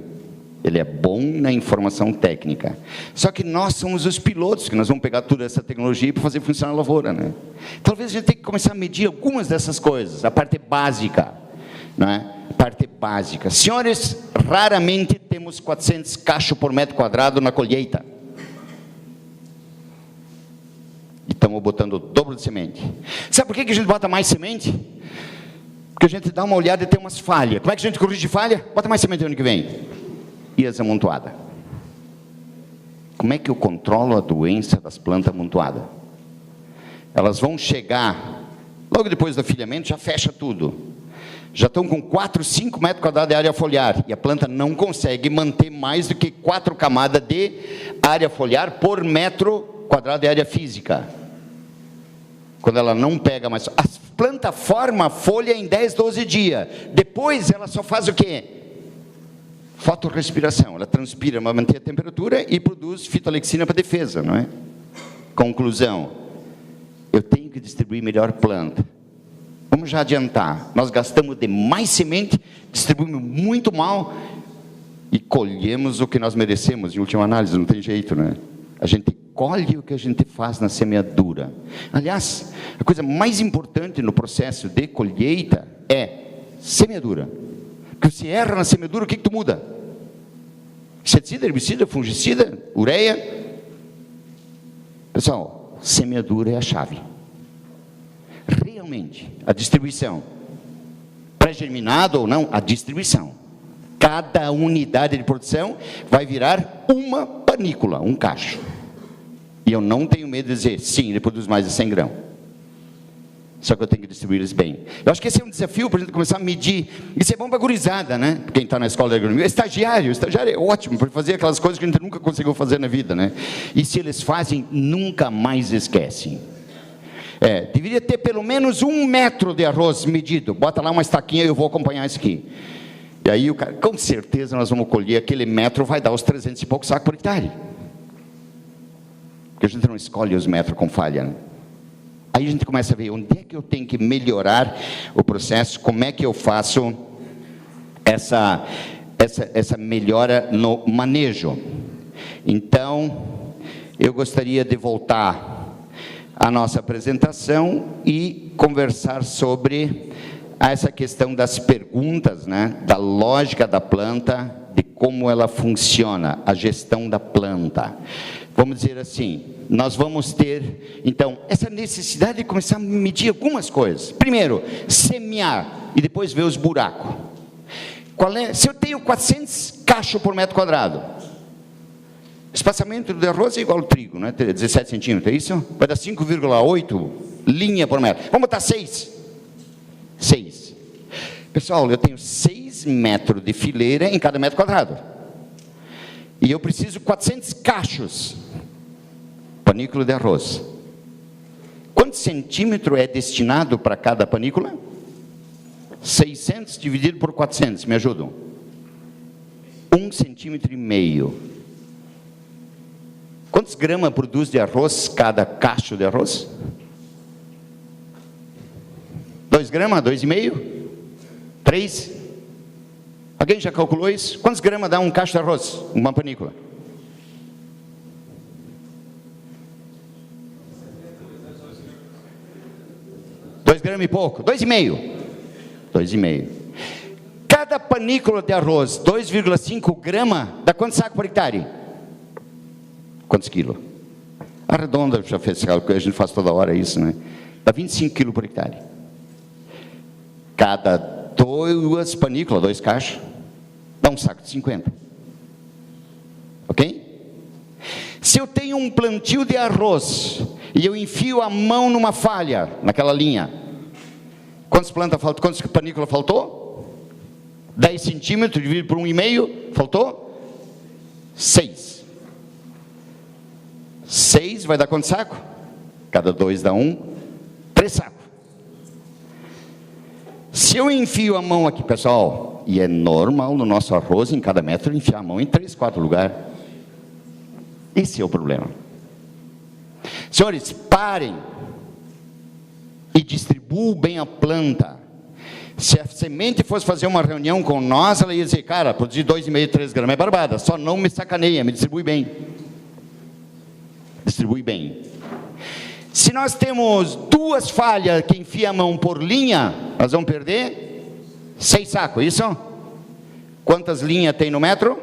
Ele é bom na informação técnica. Só que nós somos os pilotos, que nós vamos pegar toda essa tecnologia para fazer funcionar a lavoura, né? Talvez a gente tenha que começar a medir algumas dessas coisas, a parte básica, né? A parte básica. Senhores, raramente temos 400 cachos por metro quadrado na colheita. E estamos botando o dobro de semente. Sabe por que a gente bota mais semente? Porque a gente dá uma olhada e tem umas falhas. Como é que a gente corrige falha? Bota mais semente no ano que vem. E as amontoadas. Como é que eu controlo a doença das plantas amontoadas? Elas vão chegar, logo depois do afilhamento, já fecha tudo. já estão com 4, 5 metros quadrados de área foliar, e a planta não consegue manter mais do que 4 camadas de área foliar por metro quadrado de área física. Quando ela não pega mais, a planta forma folha em 10, 12 dias, depois ela só faz o quê? Fotorrespiração, ela transpira para manter a temperatura e produz fitolexina para defesa, não é? Conclusão, eu tenho que distribuir melhor planta. Vamos já adiantar, nós gastamos demais semente, distribuímos muito mal e colhemos o que nós merecemos, em última análise, não tem jeito, né? A gente colhe o que a gente faz na semeadura. Aliás, a coisa mais importante no processo de colheita é semeadura. Porque se erra na semeadura, o que tu muda? Inseticida, herbicida, fungicida, ureia. Pessoal, semeadura é a chave. Realmente, a distribuição, pré-germinado ou não, a distribuição. Cada unidade de produção vai virar uma panícula, um cacho. E eu não tenho medo de dizer, sim, ele produz mais de 100 grãos. Só que eu tenho que distribuir eles bem. Eu acho que esse é um desafio para a gente começar a medir. Isso é bom para a gurizada, né? Quem está na escola de agronomia. Estagiário é ótimo para fazer aquelas coisas que a gente nunca conseguiu fazer na vida, né? E se eles fazem, nunca mais esquecem. Deveria ter pelo menos 1 metro de arroz medido. Bota lá uma estaquinha e eu vou acompanhar isso aqui. E aí o cara, com certeza nós vamos colher aquele metro, vai dar os 300 e poucos sacos por hectare. Porque a gente não escolhe os metros com falha, né? Aí a gente começa a ver onde é que eu tenho que melhorar o processo, como é que eu faço essa melhora no manejo. Então, eu gostaria de voltar à nossa apresentação e conversar sobre essa questão das perguntas, né, da lógica da planta, de como ela funciona, a gestão da planta. Vamos dizer assim, nós vamos ter, então, essa necessidade de começar a medir algumas coisas. Primeiro, semear e depois ver os buracos. Se eu tenho 400 cachos por metro quadrado, espaçamento do arroz é igual ao trigo, né? 17 centímetros, é isso? Vai dar 5,8 linha por metro. Vamos botar 6. 6. Pessoal, eu tenho 6 metros de fileira em cada metro quadrado. E eu preciso 400 cachos. Panícula de arroz. Quantos centímetros é destinado para cada panícula? 600 dividido por 400, me ajudam? 1,5 centímetro. Quantos gramas produz de arroz cada cacho de arroz? 2 gramas, 2,5? 3? Alguém já calculou isso? Quantos gramas dá um cacho de arroz? Uma panícula? 2 gramas e pouco? 2,5? 2,5. Cada panícula de arroz, 2,5 gramas, dá quantos sacos por hectare? Quantos quilos? Arredonda, já fez cálculo, a gente faz toda hora isso, né? Dá 25 quilos por hectare. Cada 2 panículas, 2 cachos, dá um saco de 50. Ok? Se eu tenho um plantio de arroz e eu enfio a mão numa falha, naquela linha, quantas panículas faltou? 10 centímetros dividido por 1,5, faltou? 6. 6 vai dar quanto saco? Cada 2 dá 1, 3 sacos. Se eu enfio a mão aqui, pessoal, e é normal no nosso arroz, em cada metro, enfiar a mão em 3, 4 lugares. Esse é o problema. Senhores, parem e distribuam bem a planta. Se a semente fosse fazer uma reunião com nós, ela ia dizer, cara, produzir 2,5, 3 gramas é barbada, só não me sacaneia, me distribui bem. Distribui bem. Se nós temos 2 falhas que enfia a mão por linha, nós vamos perder 6 sacos, isso? Quantas linhas tem no metro?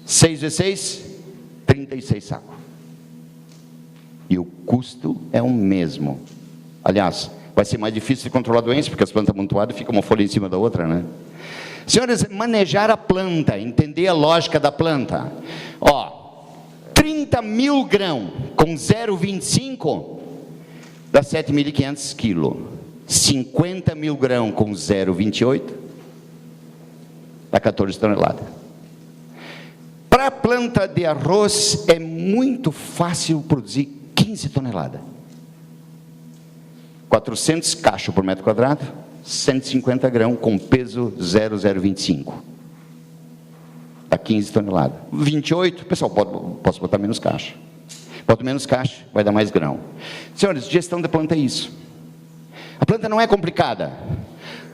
6 vezes 6, 36 sacos. E o custo é o mesmo. Aliás, vai ser mais difícil de controlar a doença, porque as plantas amontoadas ficam uma folha em cima da outra, né? Senhores, manejar a planta, entender a lógica da planta. 30 mil grãos com 0,25 dá 7.500 quilos. 50 mil grãos com 0,28, dá 14 toneladas. Para a planta de arroz, é muito fácil produzir 15 toneladas. 400 cachos por metro quadrado, 150 grãos com peso 0,025. Dá 15 toneladas. 28, pessoal, posso botar menos caixa. Boto menos caixa, vai dar mais grão. Senhores, gestão da planta é isso. A planta não é complicada.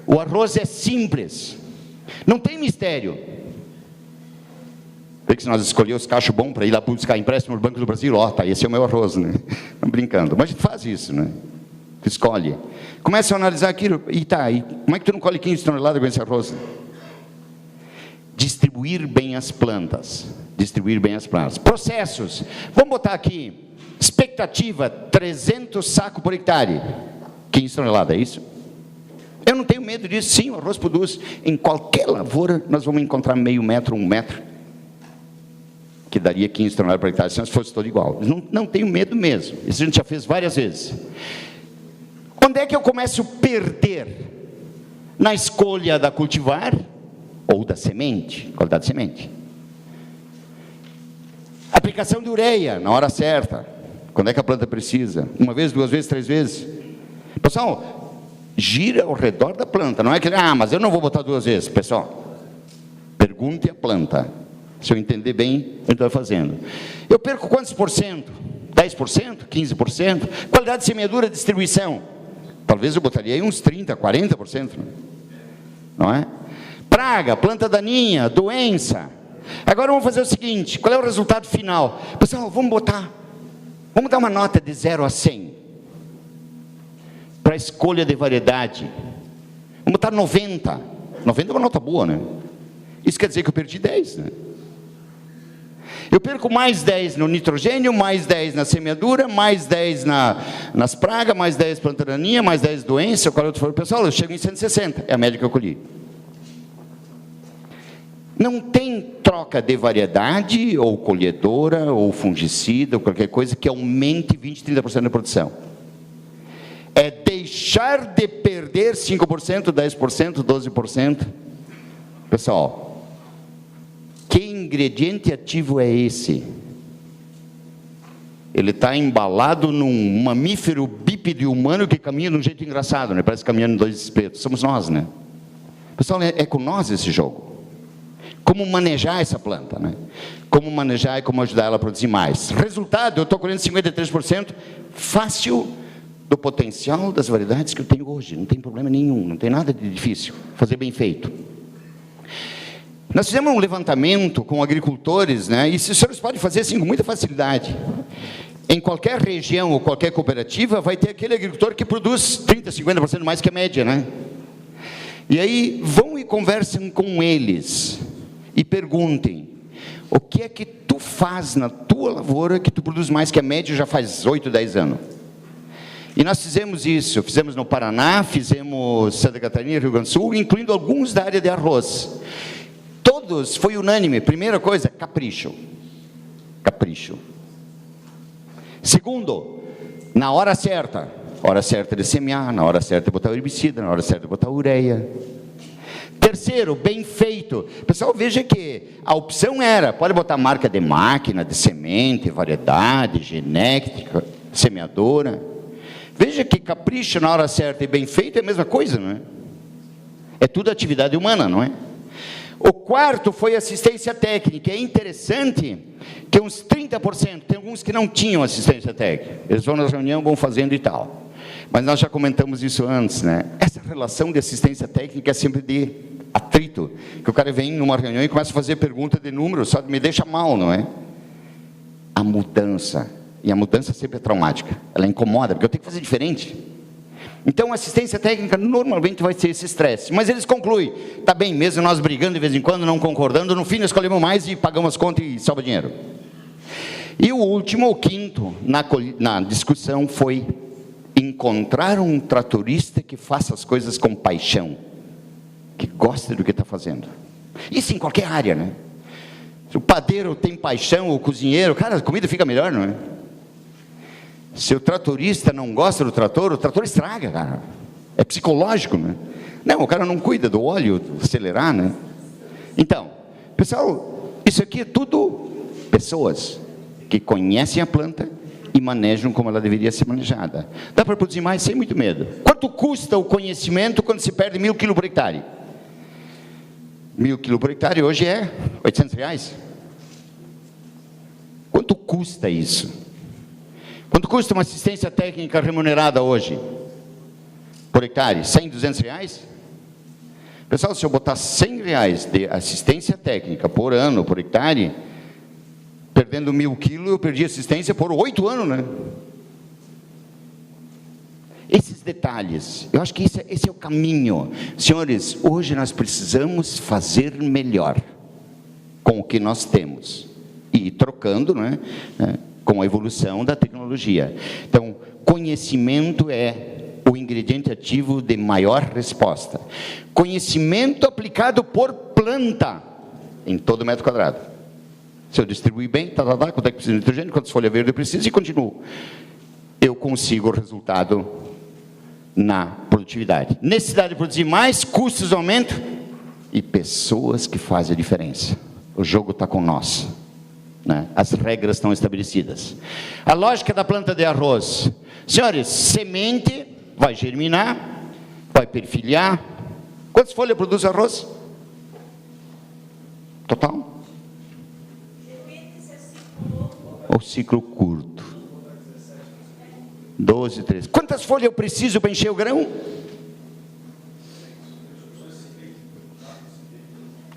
O arroz é simples. Não tem mistério. Vê que se nós escolhemos os cachos bons para ir lá buscar empréstimo no Banco do Brasil, ó, tá, esse é o meu arroz, né? Estamos brincando. Mas a gente faz isso, né? Tu escolhe. Começa a analisar aquilo, e tá, e como é que tu não colhe 15 toneladas com esse arroz? Distribuir bem as plantas. Distribuir bem as plantas. Processos. Vamos botar aqui, expectativa, 300 sacos por hectare. 15 toneladas, é isso? Eu não tenho medo disso. Sim, o arroz produz. Em qualquer lavoura, nós vamos encontrar meio metro, 1 metro, que daria 15 toneladas por hectare, se fosse todo igual. Não tenho medo mesmo. Isso a gente já fez várias vezes. Onde é que eu começo a perder? Na escolha da cultivar ou da semente, qualidade de semente. Aplicação de ureia, na hora certa. Quando é que a planta precisa? 1 vez, 2 vezes, 3 vezes? Pessoal, gira ao redor da planta. Não é que, mas eu não vou botar 2 vezes. Pessoal, pergunte à planta. Se eu entender bem, eu estou fazendo. Eu perco quantos por cento? 10%? 15%? Qualidade de semeadura, distribuição. Talvez eu botaria aí uns 30%, 40%. Não é? Praga, planta daninha, doença. Agora vamos fazer o seguinte, qual é o resultado final? Pessoal, vamos dar uma nota de 0 a 100. Para a escolha de variedade. Vamos botar 90. 90 é uma nota boa, né? Isso quer dizer que eu perdi 10, né? Eu perco mais 10 no nitrogênio, mais 10 na semeadura, mais 10 nas pragas, mais 10 planta daninha, mais 10 doença, qual outro for. Pessoal, eu chego em 160, é a média que eu colhi. Não tem troca de variedade, ou colhedora, ou fungicida, ou qualquer coisa que aumente 20%, 30% da produção. É deixar de perder 5%, 10%, 12%. Pessoal, que ingrediente ativo é esse? Ele está embalado num mamífero bípede humano que caminha de um jeito engraçado, né? Parece caminhando em 2 espetos. Somos nós, né? Pessoal, é com nós esse jogo. Como manejar essa planta, né? Como manejar e como ajudar ela a produzir mais. Resultado, eu estou colhendo 53% fácil do potencial das variedades que eu tenho hoje. Não tem problema nenhum, não tem nada de difícil. Fazer bem feito. Nós fizemos um levantamento com agricultores, né? E os senhores podem fazer assim com muita facilidade. Em qualquer região ou qualquer cooperativa, vai ter aquele agricultor que produz 30%, 50% mais que a média, né? E aí, vão e conversem com eles. E perguntem, o que é que tu faz na tua lavoura que tu produz mais que a média já faz 8, 10 anos? E nós fizemos isso, fizemos no Paraná, fizemos Santa Catarina, Rio Grande do Sul, incluindo alguns da área de arroz. Todos, foi unânime, primeira coisa, capricho. Capricho. Segundo, na hora certa de semear, na hora certa de botar o herbicida, na hora certa de botar a ureia. Terceiro, bem feito. Pessoal, veja que a opção era, pode botar marca de máquina, de semente, variedade, genética, semeadora. Veja que capricho na hora certa e bem feito é a mesma coisa, não é? É tudo atividade humana, não é? O quarto foi assistência técnica. É interessante que uns 30%, tem alguns que não tinham assistência técnica. Eles vão na reunião, vão fazendo e tal. Mas nós já comentamos isso antes, né? Essa relação de assistência técnica é sempre de atrito. Que o cara vem numa reunião e começa a fazer pergunta de números, só me deixa mal, não é? A mudança. E a mudança sempre é traumática. Ela incomoda, porque eu tenho que fazer diferente. Então, a assistência técnica normalmente vai ser esse estresse. Mas eles concluem, tá bem, mesmo nós brigando de vez em quando, não concordando, no fim nós escolhemos mais e pagamos as contas e sobra dinheiro. E o último, o quinto, na discussão foi encontrar um tratorista que faça as coisas com paixão, que goste do que está fazendo. Isso em qualquer área, né? Se o padeiro tem paixão, o cozinheiro, cara, a comida fica melhor, não é? Se o tratorista não gosta do trator, o trator estraga, cara. É psicológico, né? Não, o cara não cuida do óleo, acelerar, né? Então, pessoal, isso aqui é tudo pessoas que conhecem a planta e manejam como ela deveria ser manejada. Dá para produzir mais sem muito medo. Quanto custa o conhecimento quando se perde 1.000 quilos por hectare? 1.000 quilos por hectare hoje é R$800. Quanto custa isso? Quanto custa uma assistência técnica remunerada hoje? Por hectare? 100, R$200? Pessoal, se eu botar R$100 de assistência técnica por ano, por hectare, perdendo 1.000 quilos, eu perdi assistência por 8 anos, né? Esses detalhes, eu acho que esse é o caminho. Senhores, hoje nós precisamos fazer melhor com o que nós temos. E ir trocando, né, com a evolução da tecnologia. Então, conhecimento é o ingrediente ativo de maior resposta. Conhecimento aplicado por planta, em todo metro quadrado. Se eu distribuir bem, quanto é que precisa de nitrogênio, quantas folhas verdes eu preciso, e continuo. Eu consigo o resultado na produtividade. Necessidade de produzir mais, custos aumentam, e pessoas que fazem a diferença. O jogo está com nós, né? As regras estão estabelecidas. A lógica da planta de arroz. Senhores, semente vai germinar, vai perfilhar. Quantas folhas produz arroz? Total? Ou ciclo curto? 12, 13. Quantas folhas eu preciso para encher o grão?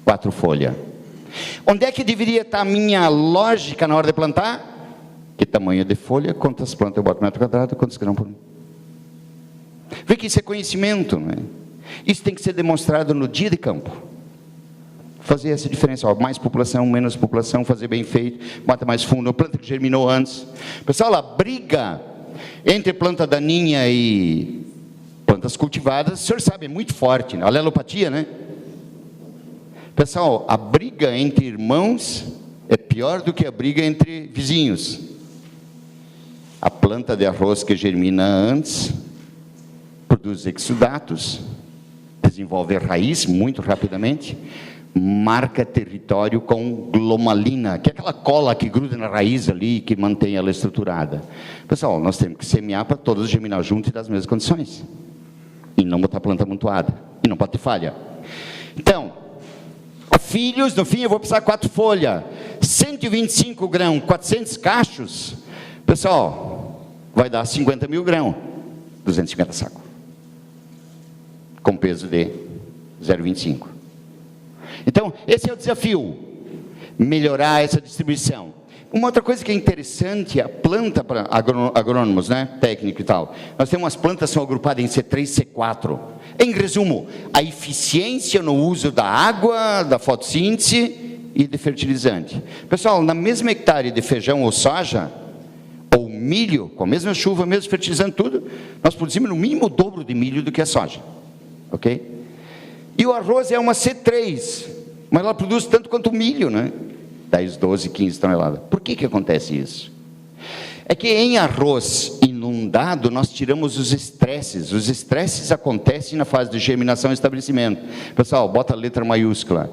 4 folhas. Onde é que deveria estar a minha lógica na hora de plantar? Que tamanho de folha, quantas plantas eu boto no metro quadrado, quantos grãos por... Vê que isso é conhecimento, né? Isso tem que ser demonstrado no dia de campo. Fazer essa diferença, ó, mais população, menos população, fazer bem feito, bota mais fundo, planta que germinou antes. Pessoal, a briga entre planta daninha e plantas cultivadas, o senhor sabe, é muito forte, né? A alelopatia, né? Pessoal, a briga entre irmãos é pior do que a briga entre vizinhos. A planta de arroz que germina antes produz exudatos, desenvolve raiz muito rapidamente, marca território com glomalina, que é aquela cola que gruda na raiz ali, que mantém ela estruturada. Pessoal, nós temos que semear para todos germinar junto e das mesmas condições. E não botar planta amontoada. E não pode ter falha. Então, filhos, no fim eu vou precisar 4 folhas, 125 grãos, 400 cachos. Pessoal, vai dar 50 mil grãos, 250 sacos. Com peso de 0,25. Então, esse é o desafio, melhorar essa distribuição. Uma outra coisa que é interessante, a planta para agrônomos, né, técnico e tal, nós temos umas plantas que são agrupadas em C3 e C4. Em resumo, a eficiência no uso da água, da fotossíntese e de fertilizante. Pessoal, na mesma hectare de feijão ou soja, ou milho, com a mesma chuva, mesmo fertilizante, tudo, nós produzimos no mínimo o dobro de milho do que a soja. Ok? E o arroz é uma C3, mas ela produz tanto quanto o milho, né? 10, 12, 15 toneladas. Por que acontece isso? É que em arroz inundado, nós tiramos os estresses. Os estresses acontecem na fase de germinação e estabelecimento. Pessoal, bota a letra maiúscula.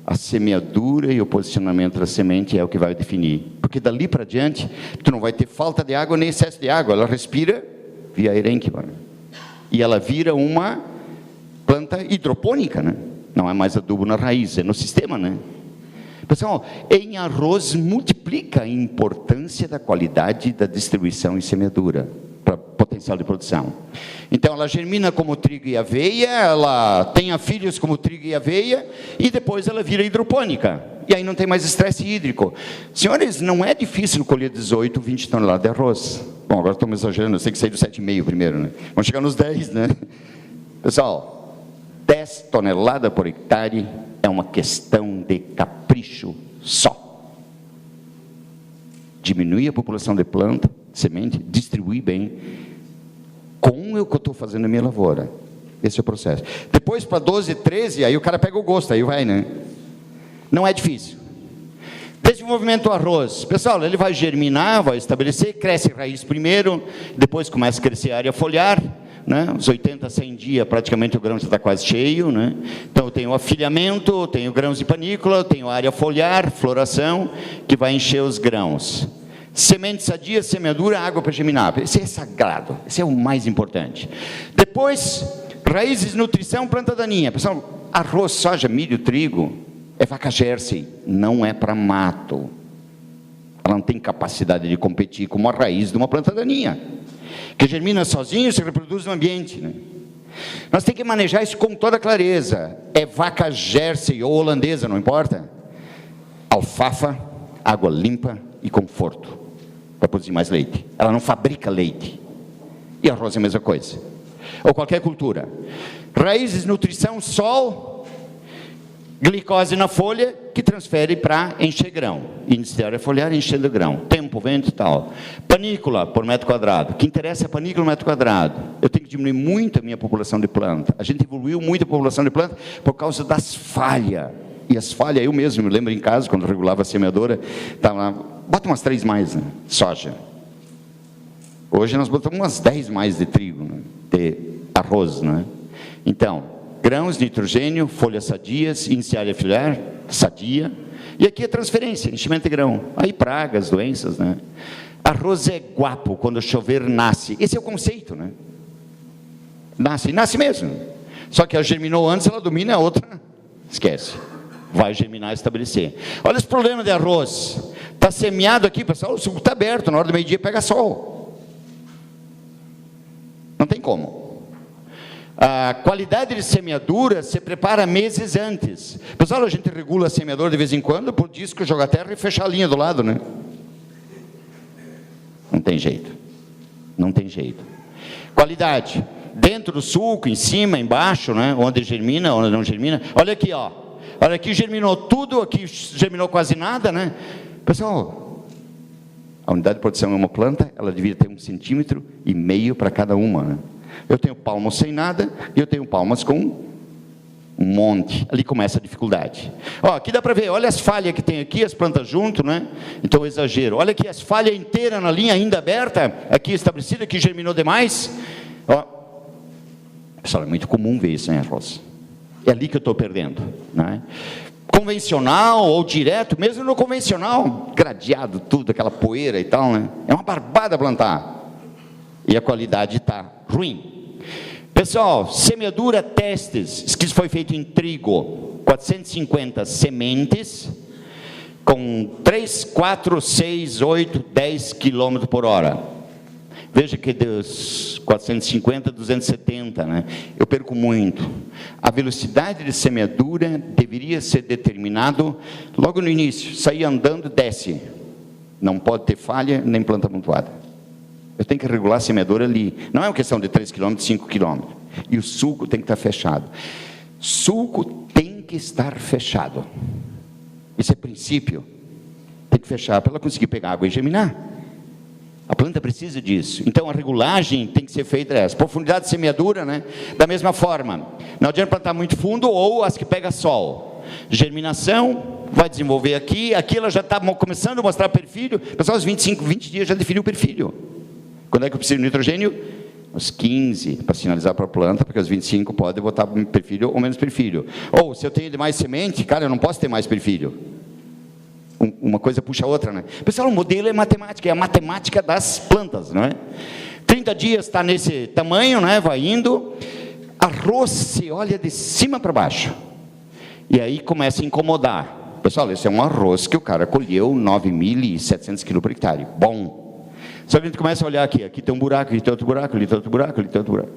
A semeadura e o posicionamento da semente é o que vai definir. Porque dali para diante, tu não vai ter falta de água nem excesso de água. Ela respira via erênquima. E ela vira uma planta hidropônica, né? Não é mais adubo na raiz, é no sistema, né? Pessoal, em arroz multiplica a importância da qualidade da distribuição e semeadura para potencial de produção. Então ela germina como trigo e aveia, ela tem filhos como trigo e aveia, e depois ela vira hidropônica. E aí não tem mais estresse hídrico. Senhores, não é difícil colher 18, 20 toneladas de arroz. Bom, agora estou me exagerando, eu sei que sair do 7,5 primeiro, né? Vamos chegar nos 10, né? Pessoal, 10 toneladas por hectare é uma questão de capricho só. Diminuir a população de planta, semente, distribuir bem, com o que eu estou fazendo na minha lavoura. Esse é o processo. Depois para 12, 13, aí o cara pega o gosto, aí vai, né? Não é difícil. Desenvolvimento do arroz. Pessoal, ele vai germinar, vai estabelecer, cresce raiz primeiro, depois começa a crescer a área foliar, né? Os 80, 100 dias, praticamente o grão já está quase cheio, né? Então eu tenho afilhamento, tenho grãos de panícula, tenho área foliar, floração, que vai encher os grãos. Semente sadia, semeadura, água para germinar. Esse é sagrado, esse é o mais importante. Depois, raízes, nutrição, planta daninha. Pessoal, arroz, soja, milho, trigo, é vaca Jersey, não é para mato. Ela não tem capacidade de competir com uma raiz de uma planta daninha, que germina sozinho, se reproduz no ambiente, né? Nós temos que manejar isso com toda clareza. É vaca Jersey ou holandesa, não importa. Alfafa, água limpa e conforto para produzir mais leite. Ela não fabrica leite. E arroz é a mesma coisa. Ou qualquer cultura. Raízes, nutrição, sol, glicose na folha, que transfere para encher grão. Índice de área foliar, enchendo grão. Tempo, vento e tal. Panícula por metro quadrado. O que interessa é a panícula por metro quadrado. Eu tenho que diminuir muito a minha população de planta. A gente evoluiu muito a população de planta por causa das falhas. E as falhas, eu mesmo me lembro em casa, quando eu regulava a semeadora, estava lá, bota umas 3 mais, né? Soja. Hoje nós botamos umas 10 mais de trigo, né? De arroz, né? Então, grãos, nitrogênio, folhas sadias, índice de área foliar, sadia. E aqui é transferência, enchimento de grão. Aí pragas, doenças, né? Arroz é guapo, quando chover nasce. Esse é o conceito, né? Nasce, nasce mesmo. Só que ela germinou antes, ela domina, a outra esquece. Vai germinar e estabelecer. Olha os problemas de arroz. Está semeado aqui, pessoal, o suco está aberto, na hora do meio-dia pega sol. Não tem como. A qualidade de semeadura se prepara meses antes. Pessoal, a gente regula a semeadora de vez em quando, por disco, jogar terra e fechar a linha do lado, né? Não tem jeito. Não tem jeito. Qualidade. Dentro do sulco, em cima, embaixo, né? Onde germina, onde não germina. Olha aqui, ó. Olha aqui, germinou tudo, aqui germinou quase nada, né? Pessoal, a unidade de produção é uma planta, ela devia ter 1,5 centímetros para cada uma, né? Eu tenho palmas sem nada, e eu tenho palmas com um monte. Ali começa a dificuldade. Ó, aqui dá para ver, olha as falhas que tem aqui, as plantas junto, né? Então, eu exagero. Olha aqui as falhas inteiras na linha ainda aberta, aqui estabelecida, aqui germinou demais. Ó, pessoal, é muito comum ver isso, né, Rosa? É ali que eu estou perdendo, né? Convencional ou direto, mesmo no convencional, gradeado tudo, aquela poeira e tal, né? É uma barbada plantar. E a qualidade está ruim. Pessoal, semeadura, testes. Isso que foi feito em trigo. 450 sementes, com 3, 4, 6, 8, 10 km por hora. Veja que dos 450, 270, né? Eu perco muito. A velocidade de semeadura deveria ser determinado logo no início. Sair andando, desce. Não pode ter falha, nem planta pontuada. Eu tenho que regular a semeadura ali. Não é uma questão de 3 km, 5 km. E o sulco tem que estar fechado. Sulco tem que estar fechado. Esse é princípio. Tem que fechar para ela conseguir pegar água e germinar. A planta precisa disso. Então a regulagem tem que ser feita essa. Profundidade de semeadura, né? Da mesma forma. Não adianta plantar muito fundo ou as que pegam sol. Germinação, vai desenvolver aqui. Aqui ela já está começando a mostrar perfilho. Pessoal, aos 25, 20 dias já definiu o perfilho. Quando é que eu preciso de nitrogênio? Aos 15, para sinalizar para a planta, porque aos 25 pode botar perfilho ou menos perfilho. Ou se eu tenho demais semente, cara, eu não posso ter mais perfilho. Uma coisa puxa a outra, né? Pessoal, o modelo é matemática, é a matemática das plantas, não é? 30 dias está nesse tamanho, né? Vai indo. Arroz se olha de cima para baixo. E aí começa a incomodar. Pessoal, esse é um arroz que o cara colheu 9.700 kg por hectare. Bom. Só que a gente começa a olhar aqui. Aqui tem um buraco, ali tem outro buraco, ali tem outro buraco, ali tem outro buraco.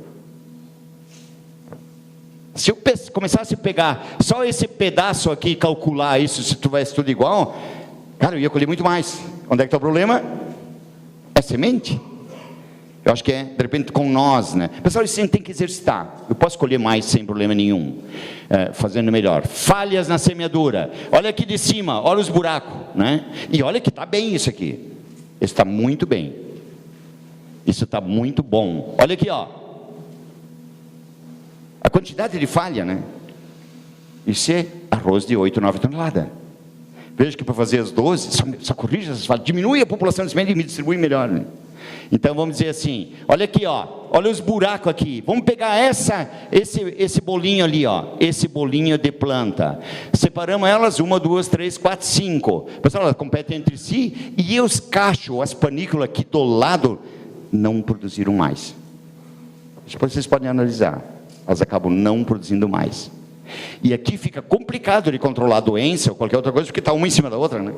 Se eu começasse a pegar só esse pedaço aqui e calcular isso, se tivesse tudo igual, cara, eu ia colher muito mais. Onde é que está o problema? É semente. Eu acho que é, de repente, com nós, né? Pessoal, isso tem que exercitar. Eu posso colher mais sem problema nenhum, fazendo melhor. Falhas na semeadura. Olha aqui de cima, olha os buracos, né? E olha que está bem isso aqui. Isso está muito bem. Isso está muito bom. Olha aqui, ó. A quantidade de falha, né? Isso é arroz de 8, 9 toneladas. Veja que para fazer as 12, só corrige essas falhas, diminui a população de semente e me distribui melhor, né? Então vamos dizer assim, olha aqui, ó, olha os buracos aqui. Vamos pegar esse bolinho ali, ó, esse bolinho de planta. Separamos elas, 1, 2, 3, 4, 5. Pessoal, elas competem entre si e os cachos, as panículas aqui do lado, não produziram mais. Depois vocês podem analisar. Elas acabam não produzindo mais. E aqui fica complicado de controlar a doença ou qualquer outra coisa, porque está uma em cima da outra, né?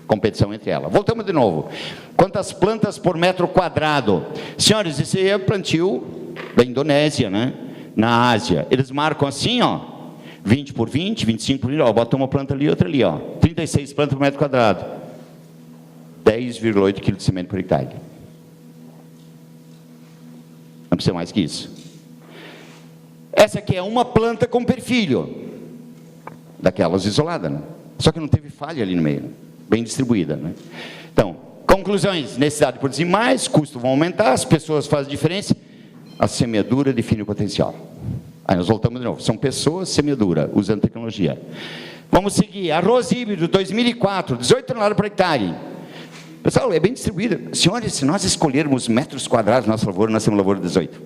Competição entre elas. Voltamos de novo. Quantas plantas por metro quadrado? Senhores, esse é plantio da Indonésia, né? Na Ásia. Eles marcam assim, ó, 20 por 20, 25 por 20, ó, bota uma planta ali, outra ali, ó. 36 plantas por metro quadrado. 10,8 kg de cimento por hectare. Não precisa mais que isso. Essa aqui é uma planta com perfilho. Daquelas isoladas, né? Só que não teve falha ali no meio, né? Bem distribuída, né? Então, conclusões: necessidade de produzir mais, custos vão aumentar, as pessoas fazem diferença, a semeadura define o potencial. Aí nós voltamos de novo, são pessoas, semeadura, usando tecnologia. Vamos seguir, arroz híbrido 2004, 18 toneladas por hectare. Pessoal, é bem distribuída. Senhores, se nós escolhermos metros quadrados na nossa lavoura, nós temos lavoura 18.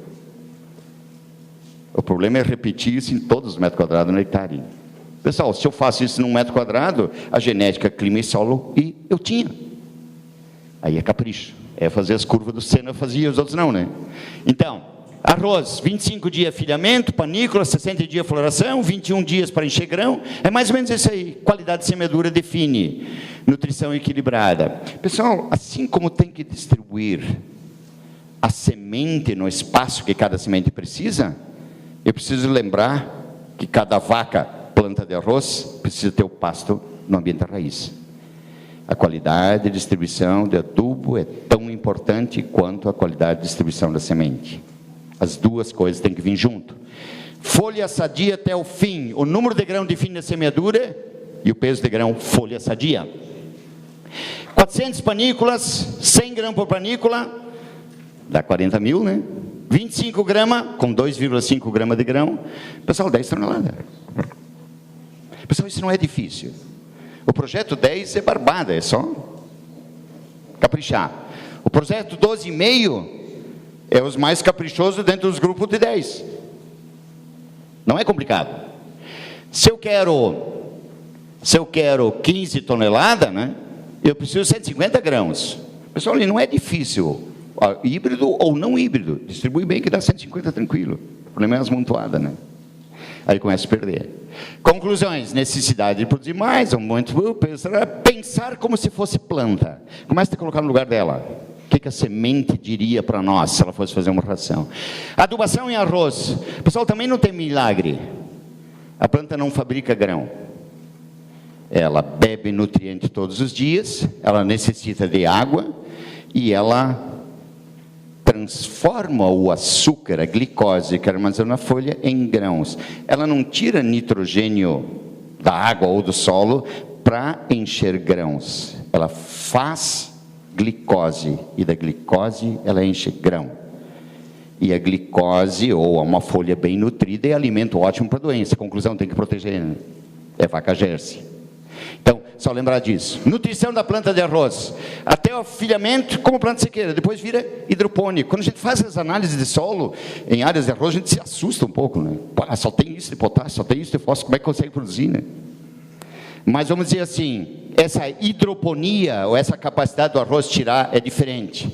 O problema é repetir isso em todos os metros quadrados no hectare. Pessoal, se eu faço isso num metro quadrado, a genética, clima e solo, e eu tinha. Aí é capricho. É fazer as curvas do Senna, eu fazia, os outros não, né? Então, arroz, 25 dias filhamento, panícula, 60 dias floração, 21 dias para encher grão. É mais ou menos isso aí. Qualidade de semeadura define. Nutrição equilibrada. Pessoal, assim como tem que distribuir a semente no espaço que cada semente precisa, eu preciso lembrar que cada vaca planta de arroz precisa ter o pasto no ambiente da raiz. A qualidade de distribuição de adubo é tão importante quanto a qualidade de distribuição da semente. As duas coisas têm que vir junto. Folha sadia até o fim. O número de grão define a semeadura e o peso de grão, folha sadia. 400 panículas, 100 gramas por panícula, dá 40 mil, né? 25 gramas, com 2,5 gramas de grão. Pessoal, 10 toneladas. Pessoal, isso não é difícil. O projeto 10 é barbada, é só caprichar. O projeto 12,5 é os mais caprichosos dentro dos grupos de 10. Não é complicado. Se eu quero 15 toneladas, né, eu preciso de 150 grãos. Pessoal, não é difícil. Híbrido ou não híbrido, distribui bem que dá 150 tranquilo. O problema é as montoadas, né? Aí começa a perder. Conclusões: necessidade de produzir mais, pensar como se fosse planta. Começa a colocar no lugar dela. O que a semente diria para nós se ela fosse fazer uma ração? Adubação em arroz. Pessoal, também não tem milagre. A planta não fabrica grão. Ela bebe nutriente todos os dias, ela necessita de água e ela transforma o açúcar, a glicose que armazena na folha, em grãos. Ela não tira nitrogênio da água ou do solo para encher grãos. Ela faz glicose, e da glicose ela enche grão. E a glicose, ou uma folha bem nutrida, é alimento ótimo para a doença. Conclusão, tem que proteger, né? É vaca Jersey. Então, só lembrar disso. Nutrição da planta de arroz. Até o filhamento, como planta sequeira. Depois vira hidropônico. Quando a gente faz as análises de solo em áreas de arroz, a gente se assusta um pouco, né? Pô, só tem isso de potássio, só tem isso de fósforo. Como é que consegue produzir, né? Mas vamos dizer assim, essa hidroponia, ou essa capacidade do arroz tirar, é diferente.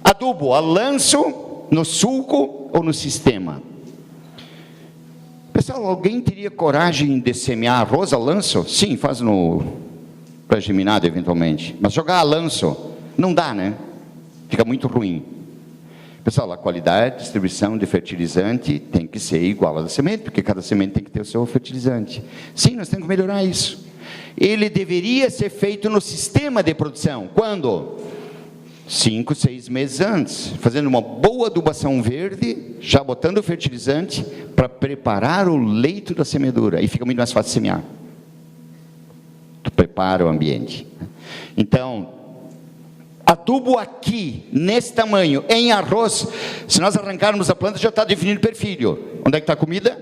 Adubo, a lanço, no sulco ou no sistema? Pessoal, alguém teria coragem de semear arroz a lanço? Sim, faz no pré-geminado eventualmente. Mas jogar a lanço, não dá, né? Fica muito ruim. Pessoal, a qualidade de distribuição de fertilizante tem que ser igual à da semente, porque cada semente tem que ter o seu fertilizante. Sim, nós temos que melhorar isso. Ele deveria ser feito no sistema de produção. Quando? 5, 6 meses antes, fazendo uma boa adubação verde, já botando o fertilizante para preparar o leito da semeadura, e fica muito mais fácil semear. Tu prepara o ambiente. Então, adubo aqui, nesse tamanho, em arroz, se nós arrancarmos a planta, já está definido o perfil. Onde é que está a comida?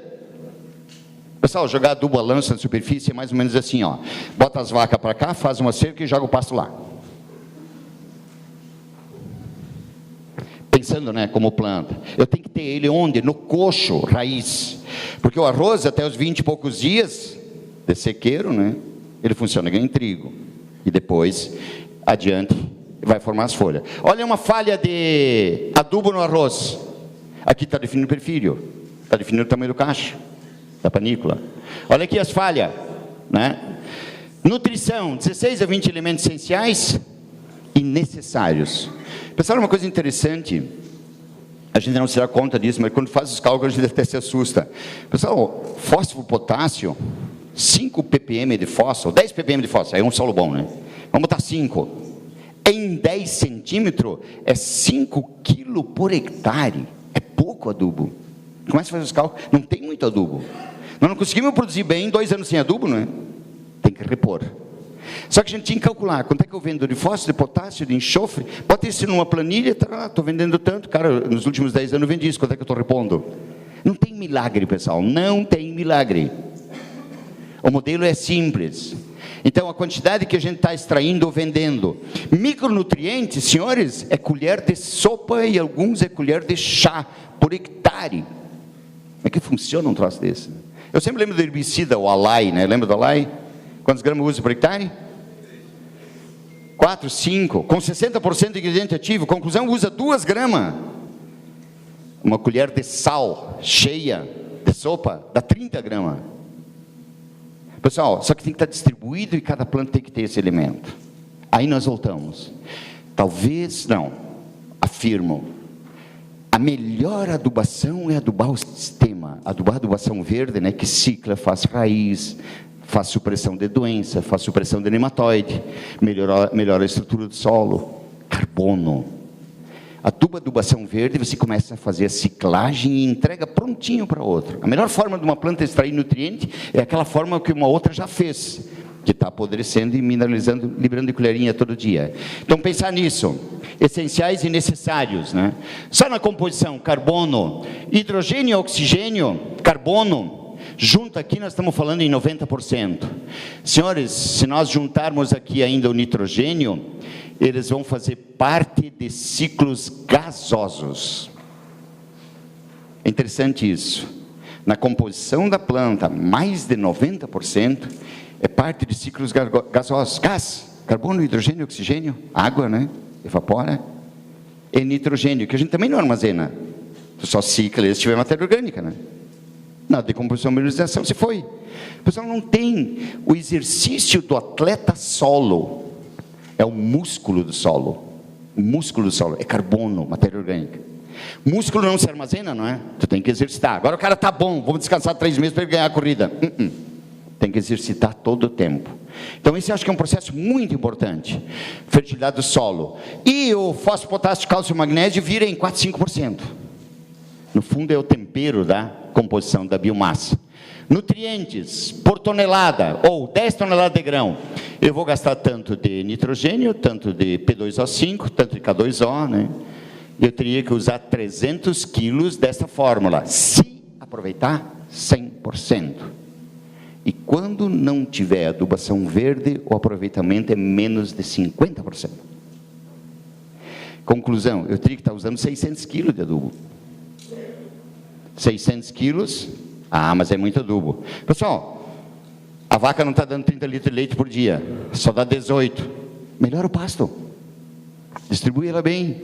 Pessoal, jogar adubo a lança na superfície é mais ou menos assim, ó. Bota as vacas para cá, faz uma cerca e joga o pasto lá. avançando, né, como planta. Eu tenho que ter ele onde? No coxo, raiz. Porque o arroz, até os 20 e poucos dias de sequeiro, né, ele funciona em trigo. E depois, adiante, vai formar as folhas. Olha uma falha de adubo no arroz. Aqui está definindo o perfil, está definindo o tamanho do cacho, da panícula. Olha aqui as falhas, né? Nutrição, 16 a 20 elementos essenciais e necessários. Pessoal, uma coisa interessante, a gente não se dá conta disso, mas quando faz os cálculos a gente até se assusta. Pessoal, fósforo, potássio, 5 ppm de fósforo, 10 ppm de fósforo, é um solo bom, né? Vamos botar 5. Em 10 centímetros, é 5 quilos por hectare. É pouco adubo. Começa a fazer os cálculos, não tem muito adubo. Nós não conseguimos produzir bem 2 anos sem adubo, não é? Tem que repor. Só que a gente tinha que calcular quanto é que eu vendo de fósforo, de potássio, de enxofre. Bota isso numa planilha, estou vendendo tanto. Cara, nos últimos 10 anos eu vendi isso, quanto é que eu estou repondo? Não tem milagre, pessoal, não tem milagre. O modelo é simples. Então, a quantidade que a gente está extraindo ou vendendo. Micronutrientes, senhores, é colher de sopa e alguns é colher de chá por hectare. Como é que funciona um troço desse? Eu sempre lembro do herbicida, o Alai, né? Lembra do Alai? Quantos gramas usa por hectare? 4, 5, com 60% de ingrediente ativo. Conclusão, usa 2 gramas. Uma colher de sal cheia de sopa dá 30 gramas. Pessoal, só que tem que estar distribuído e cada planta tem que ter esse elemento. Aí nós voltamos. Talvez, não, afirmo, a melhor adubação é adubar o sistema. Adubar a adubação verde, né, que cicla, faz raiz, faz supressão de doença, faz supressão de nematóide, melhora a estrutura do solo, carbono. Adubação verde, você começa a fazer a ciclagem e entrega prontinho para outro. A melhor forma de uma planta extrair nutriente é aquela forma que uma outra já fez, que está apodrecendo e mineralizando, liberando de colherinha todo dia. Então, pensar nisso, essenciais e necessários, né? Só na composição, carbono, hidrogênio, oxigênio, carbono, junto aqui nós estamos falando em 90%. Senhores, se nós juntarmos aqui ainda o nitrogênio, eles vão fazer parte de ciclos gasosos. É interessante isso. Na composição da planta, mais de 90% é parte de ciclos gasosos. Gás, carbono, hidrogênio, oxigênio, água, né? Evapora. E nitrogênio, que a gente também não armazena. Só cicla se tiver matéria orgânica, né? Na decomposição e mineralização se foi. O pessoal não tem o exercício do atleta solo. É o músculo do solo. O músculo do solo é carbono, matéria orgânica. Músculo não se armazena, não é? Tu tem que exercitar. Agora o cara está bom, vamos descansar 3 meses para ele ganhar a corrida. Tem que exercitar todo o tempo. Então esse eu acho que é um processo muito importante. Fertilidade do solo. E o fósforo, potássio, cálcio e magnésio vira em 4, 5%. No fundo é o tempero da composição da biomassa. Nutrientes por tonelada, ou 10 toneladas de grão. Eu vou gastar tanto de nitrogênio, tanto de P2O5, tanto de K2O, né? Eu teria que usar 300 quilos dessa fórmula, se aproveitar 100%. E quando não tiver adubação verde, o aproveitamento é menos de 50%. Conclusão, eu teria que estar usando 600 quilos de adubo. 600 quilos, mas é muito adubo. Pessoal, a vaca não está dando 30 litros de leite por dia, só dá 18. Melhora o pasto. Distribui ela bem.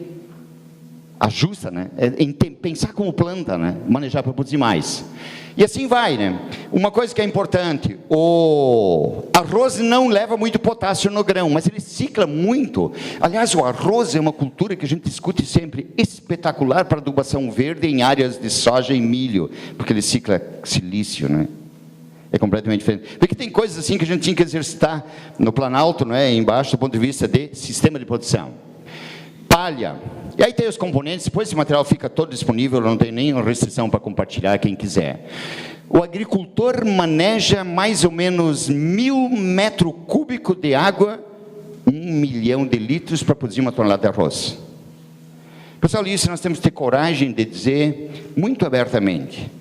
Ajusta, né? Pensar como planta, né? Manejar para produzir mais. E assim vai, né? Uma coisa que é importante, o arroz não leva muito potássio no grão, mas ele cicla muito. Aliás, o arroz é uma cultura que a gente discute sempre, espetacular para adubação verde em áreas de soja e milho, porque ele cicla silício, né? É completamente diferente. Porque tem coisas assim que a gente tinha que exercitar no Planalto, né? Embaixo, do ponto de vista de sistema de produção. Palha. E aí tem os componentes, depois esse material fica todo disponível, não tem nenhuma restrição para compartilhar quem quiser. O agricultor maneja mais ou menos 1.000 metros cúbicos de água, 1 milhão de litros para produzir uma tonelada de arroz. Pessoal, isso nós temos que ter coragem de dizer muito abertamente.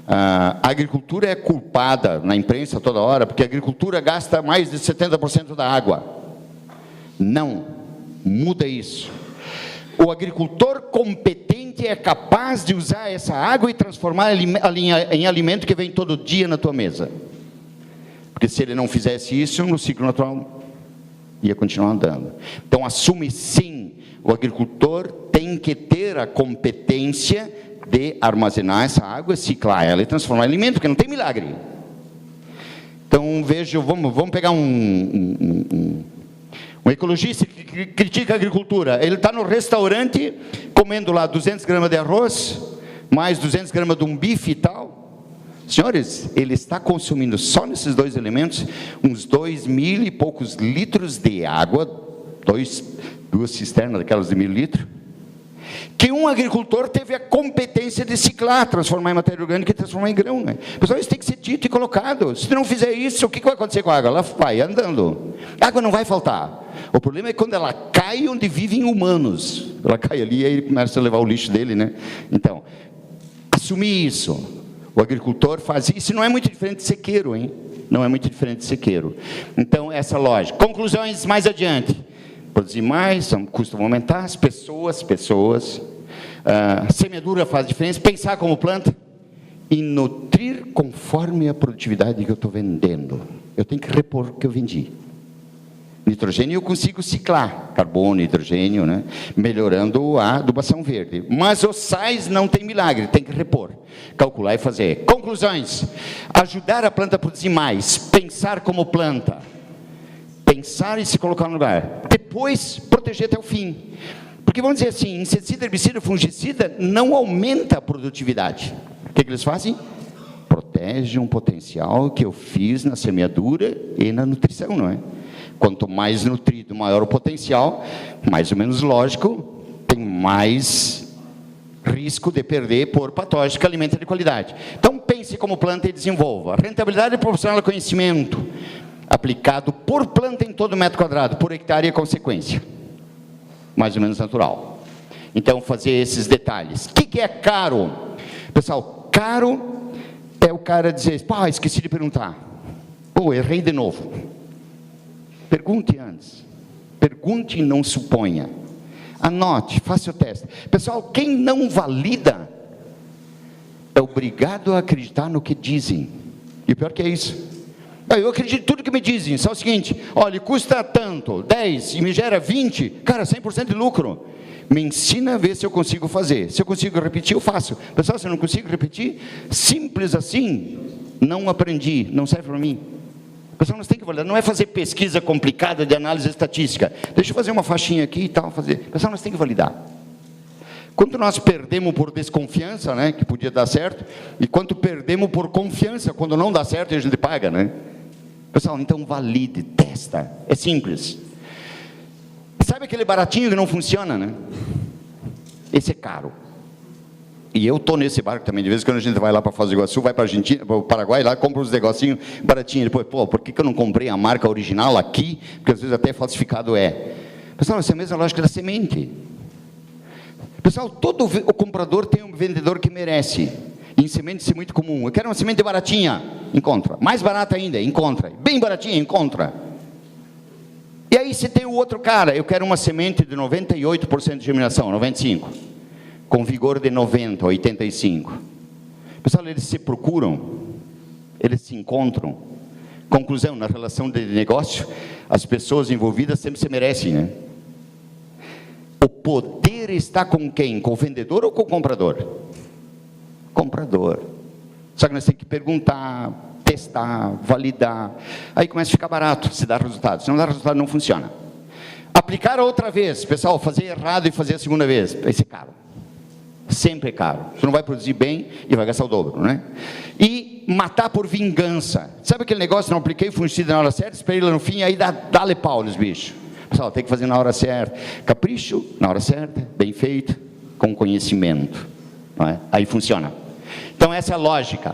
A agricultura é culpada na imprensa toda hora, porque a agricultura gasta mais de 70% da água. Não, muda isso. O agricultor competente é capaz de usar essa água e transformar em alimento que vem todo dia na tua mesa. Porque se ele não fizesse isso, no ciclo natural ia continuar andando. Então assume sim, o agricultor tem que ter a competência de armazenar essa água, ciclar ela e transformar em alimento, porque não tem milagre. Então vejo, vamos pegar um ecologista que critica a agricultura. Ele está no restaurante comendo lá 200 gramas de arroz, mais 200 gramas de um bife e tal. Senhores, ele está consumindo só nesses dois elementos uns 2.000 e poucos litros de água, duas cisternas daquelas de 1.000 litros, que um agricultor teve a competência de ciclar, transformar em matéria orgânica e transformar em grão. Né? Pessoal, isso tem que ser dito e colocado. Se não fizer isso, o que vai acontecer com a água? Ela vai andando. A água não vai faltar. O problema é quando ela cai onde vivem humanos. Ela cai ali e aí começa a levar o lixo dele, né? Então, assumir isso. O agricultor faz isso, não é muito diferente de sequeiro, hein? Não é muito diferente de sequeiro. Então, essa lógica. Conclusões mais adiante. Produzir mais, custos vão aumentar, as pessoas, semeadura faz diferença, pensar como planta e nutrir conforme a produtividade que eu estou vendendo. Eu tenho que repor o que eu vendi. Nitrogênio eu consigo ciclar, carbono, hidrogênio, né? Melhorando a adubação verde. Mas os sais não tem milagre, tem que repor, calcular e fazer. Conclusões: ajudar a planta a produzir mais, pensar como planta. Pensar e se colocar no lugar. Depois, proteger até o fim. Porque vamos dizer assim, inseticida, herbicida, fungicida não aumenta a produtividade. O que eles fazem? Protege um potencial que eu fiz na semeadura e na nutrição, não é? Quanto mais nutrido, maior o potencial, mais ou menos lógico, tem mais risco de perder por patógeno que alimenta de qualidade. Então, pense como planta e desenvolva. A rentabilidade proporciona conhecimento, aplicado por planta em todo metro quadrado, por hectare é consequência, mais ou menos natural. Então, fazer esses detalhes. O que é caro? Pessoal, caro é o cara dizer, pá, esqueci de perguntar. Pô, errei de novo. Pergunte antes. Pergunte e não suponha. Anote, faça o teste. Pessoal, quem não valida é obrigado a acreditar no que dizem. E o pior que é isso. Eu acredito em tudo que me dizem, só o seguinte, olha, custa tanto, 10 e me gera 20, cara, 100% de lucro. Me ensina a ver se eu consigo fazer. Se eu consigo repetir, eu faço. Pessoal, se eu não consigo repetir, simples assim, não aprendi, não serve para mim. Pessoal, nós temos que validar, não é fazer pesquisa complicada de análise estatística. Deixa eu fazer uma faixinha aqui e tal, fazer. Pessoal, nós temos que validar. Quanto nós perdemos por desconfiança, né, que podia dar certo, e quanto perdemos por confiança, quando não dá certo e a gente paga, né? Pessoal, então valide, testa, é simples. Sabe aquele baratinho que não funciona, né? Esse é caro. E eu estou nesse barco também, de vez em quando a gente vai lá para Foz do Iguaçu, vai para a Argentina, para o Paraguai, lá compra uns negocinhos baratinhos, depois, pô, por que eu não comprei a marca original aqui? Porque às vezes até falsificado é. Pessoal, essa é a mesma lógica da semente. Pessoal, todo o comprador tem um vendedor que merece. Em semente isso é muito comum. Eu quero uma semente baratinha, encontra. Mais barata ainda, encontra. Bem baratinha, encontra. E aí você tem o outro cara, eu quero uma semente de 98% de germinação, 95%. Com vigor de 90%, 85%. Pessoal, eles se procuram, eles se encontram. Conclusão, na relação de negócio, as pessoas envolvidas sempre se merecem, né? O poder está com quem? Com o vendedor ou com o comprador? Comprador. Só que nós temos que perguntar, testar, validar. Aí começa a ficar barato, se dá resultado. Se não dá resultado, não funciona. Aplicar outra vez, pessoal, fazer errado e fazer a segunda vez, vai ser caro. Sempre é caro. Você não vai produzir bem e vai gastar o dobro, né? E matar por vingança. Sabe aquele negócio, não apliquei fungicida na hora certa, esperei lá no fim, aí dá-lhe pau nos bichos. Pessoal, tem que fazer na hora certa. Capricho, na hora certa, bem feito, com conhecimento. Não é? Aí funciona. Então essa é a lógica.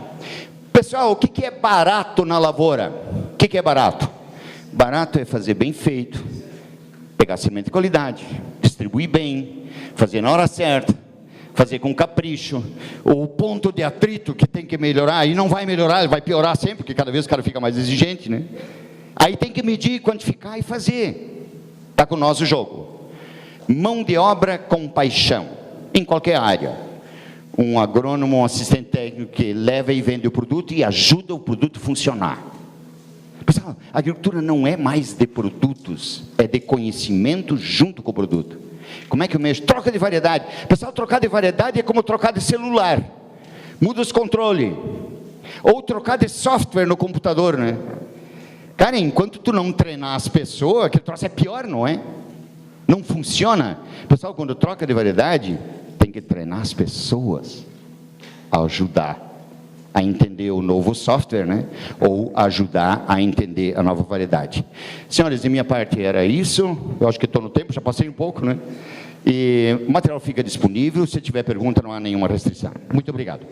Pessoal, o que é barato na lavoura? O que é barato? Barato é fazer bem feito, pegar semente de qualidade, distribuir bem, fazer na hora certa, fazer com capricho. O ponto de atrito que tem que melhorar, e não vai melhorar, ele vai piorar sempre, porque cada vez o cara fica mais exigente, né? Aí tem que medir, quantificar e fazer. Está com nós o jogo. Mão de obra com paixão, em qualquer área. Um agrônomo, um assistente técnico que leva e vende o produto e ajuda o produto a funcionar. Pessoal, a agricultura não é mais de produtos, é de conhecimento junto com o produto. Como é que eu mexo? Troca de variedade. Pessoal, trocar de variedade é como trocar de celular. Muda os controles. Ou trocar de software no computador, né? Cara, enquanto tu não treinar as pessoas, aquele troço é pior, não é? Não funciona. Pessoal, quando troca de variedade, tem que treinar as pessoas a ajudar a entender o novo software, né? Ou ajudar a entender a nova variedade. Senhores, de minha parte era isso. Eu acho que estou no tempo, já passei um pouco, né? E o material fica disponível. Se tiver pergunta, não há nenhuma restrição. Muito obrigado.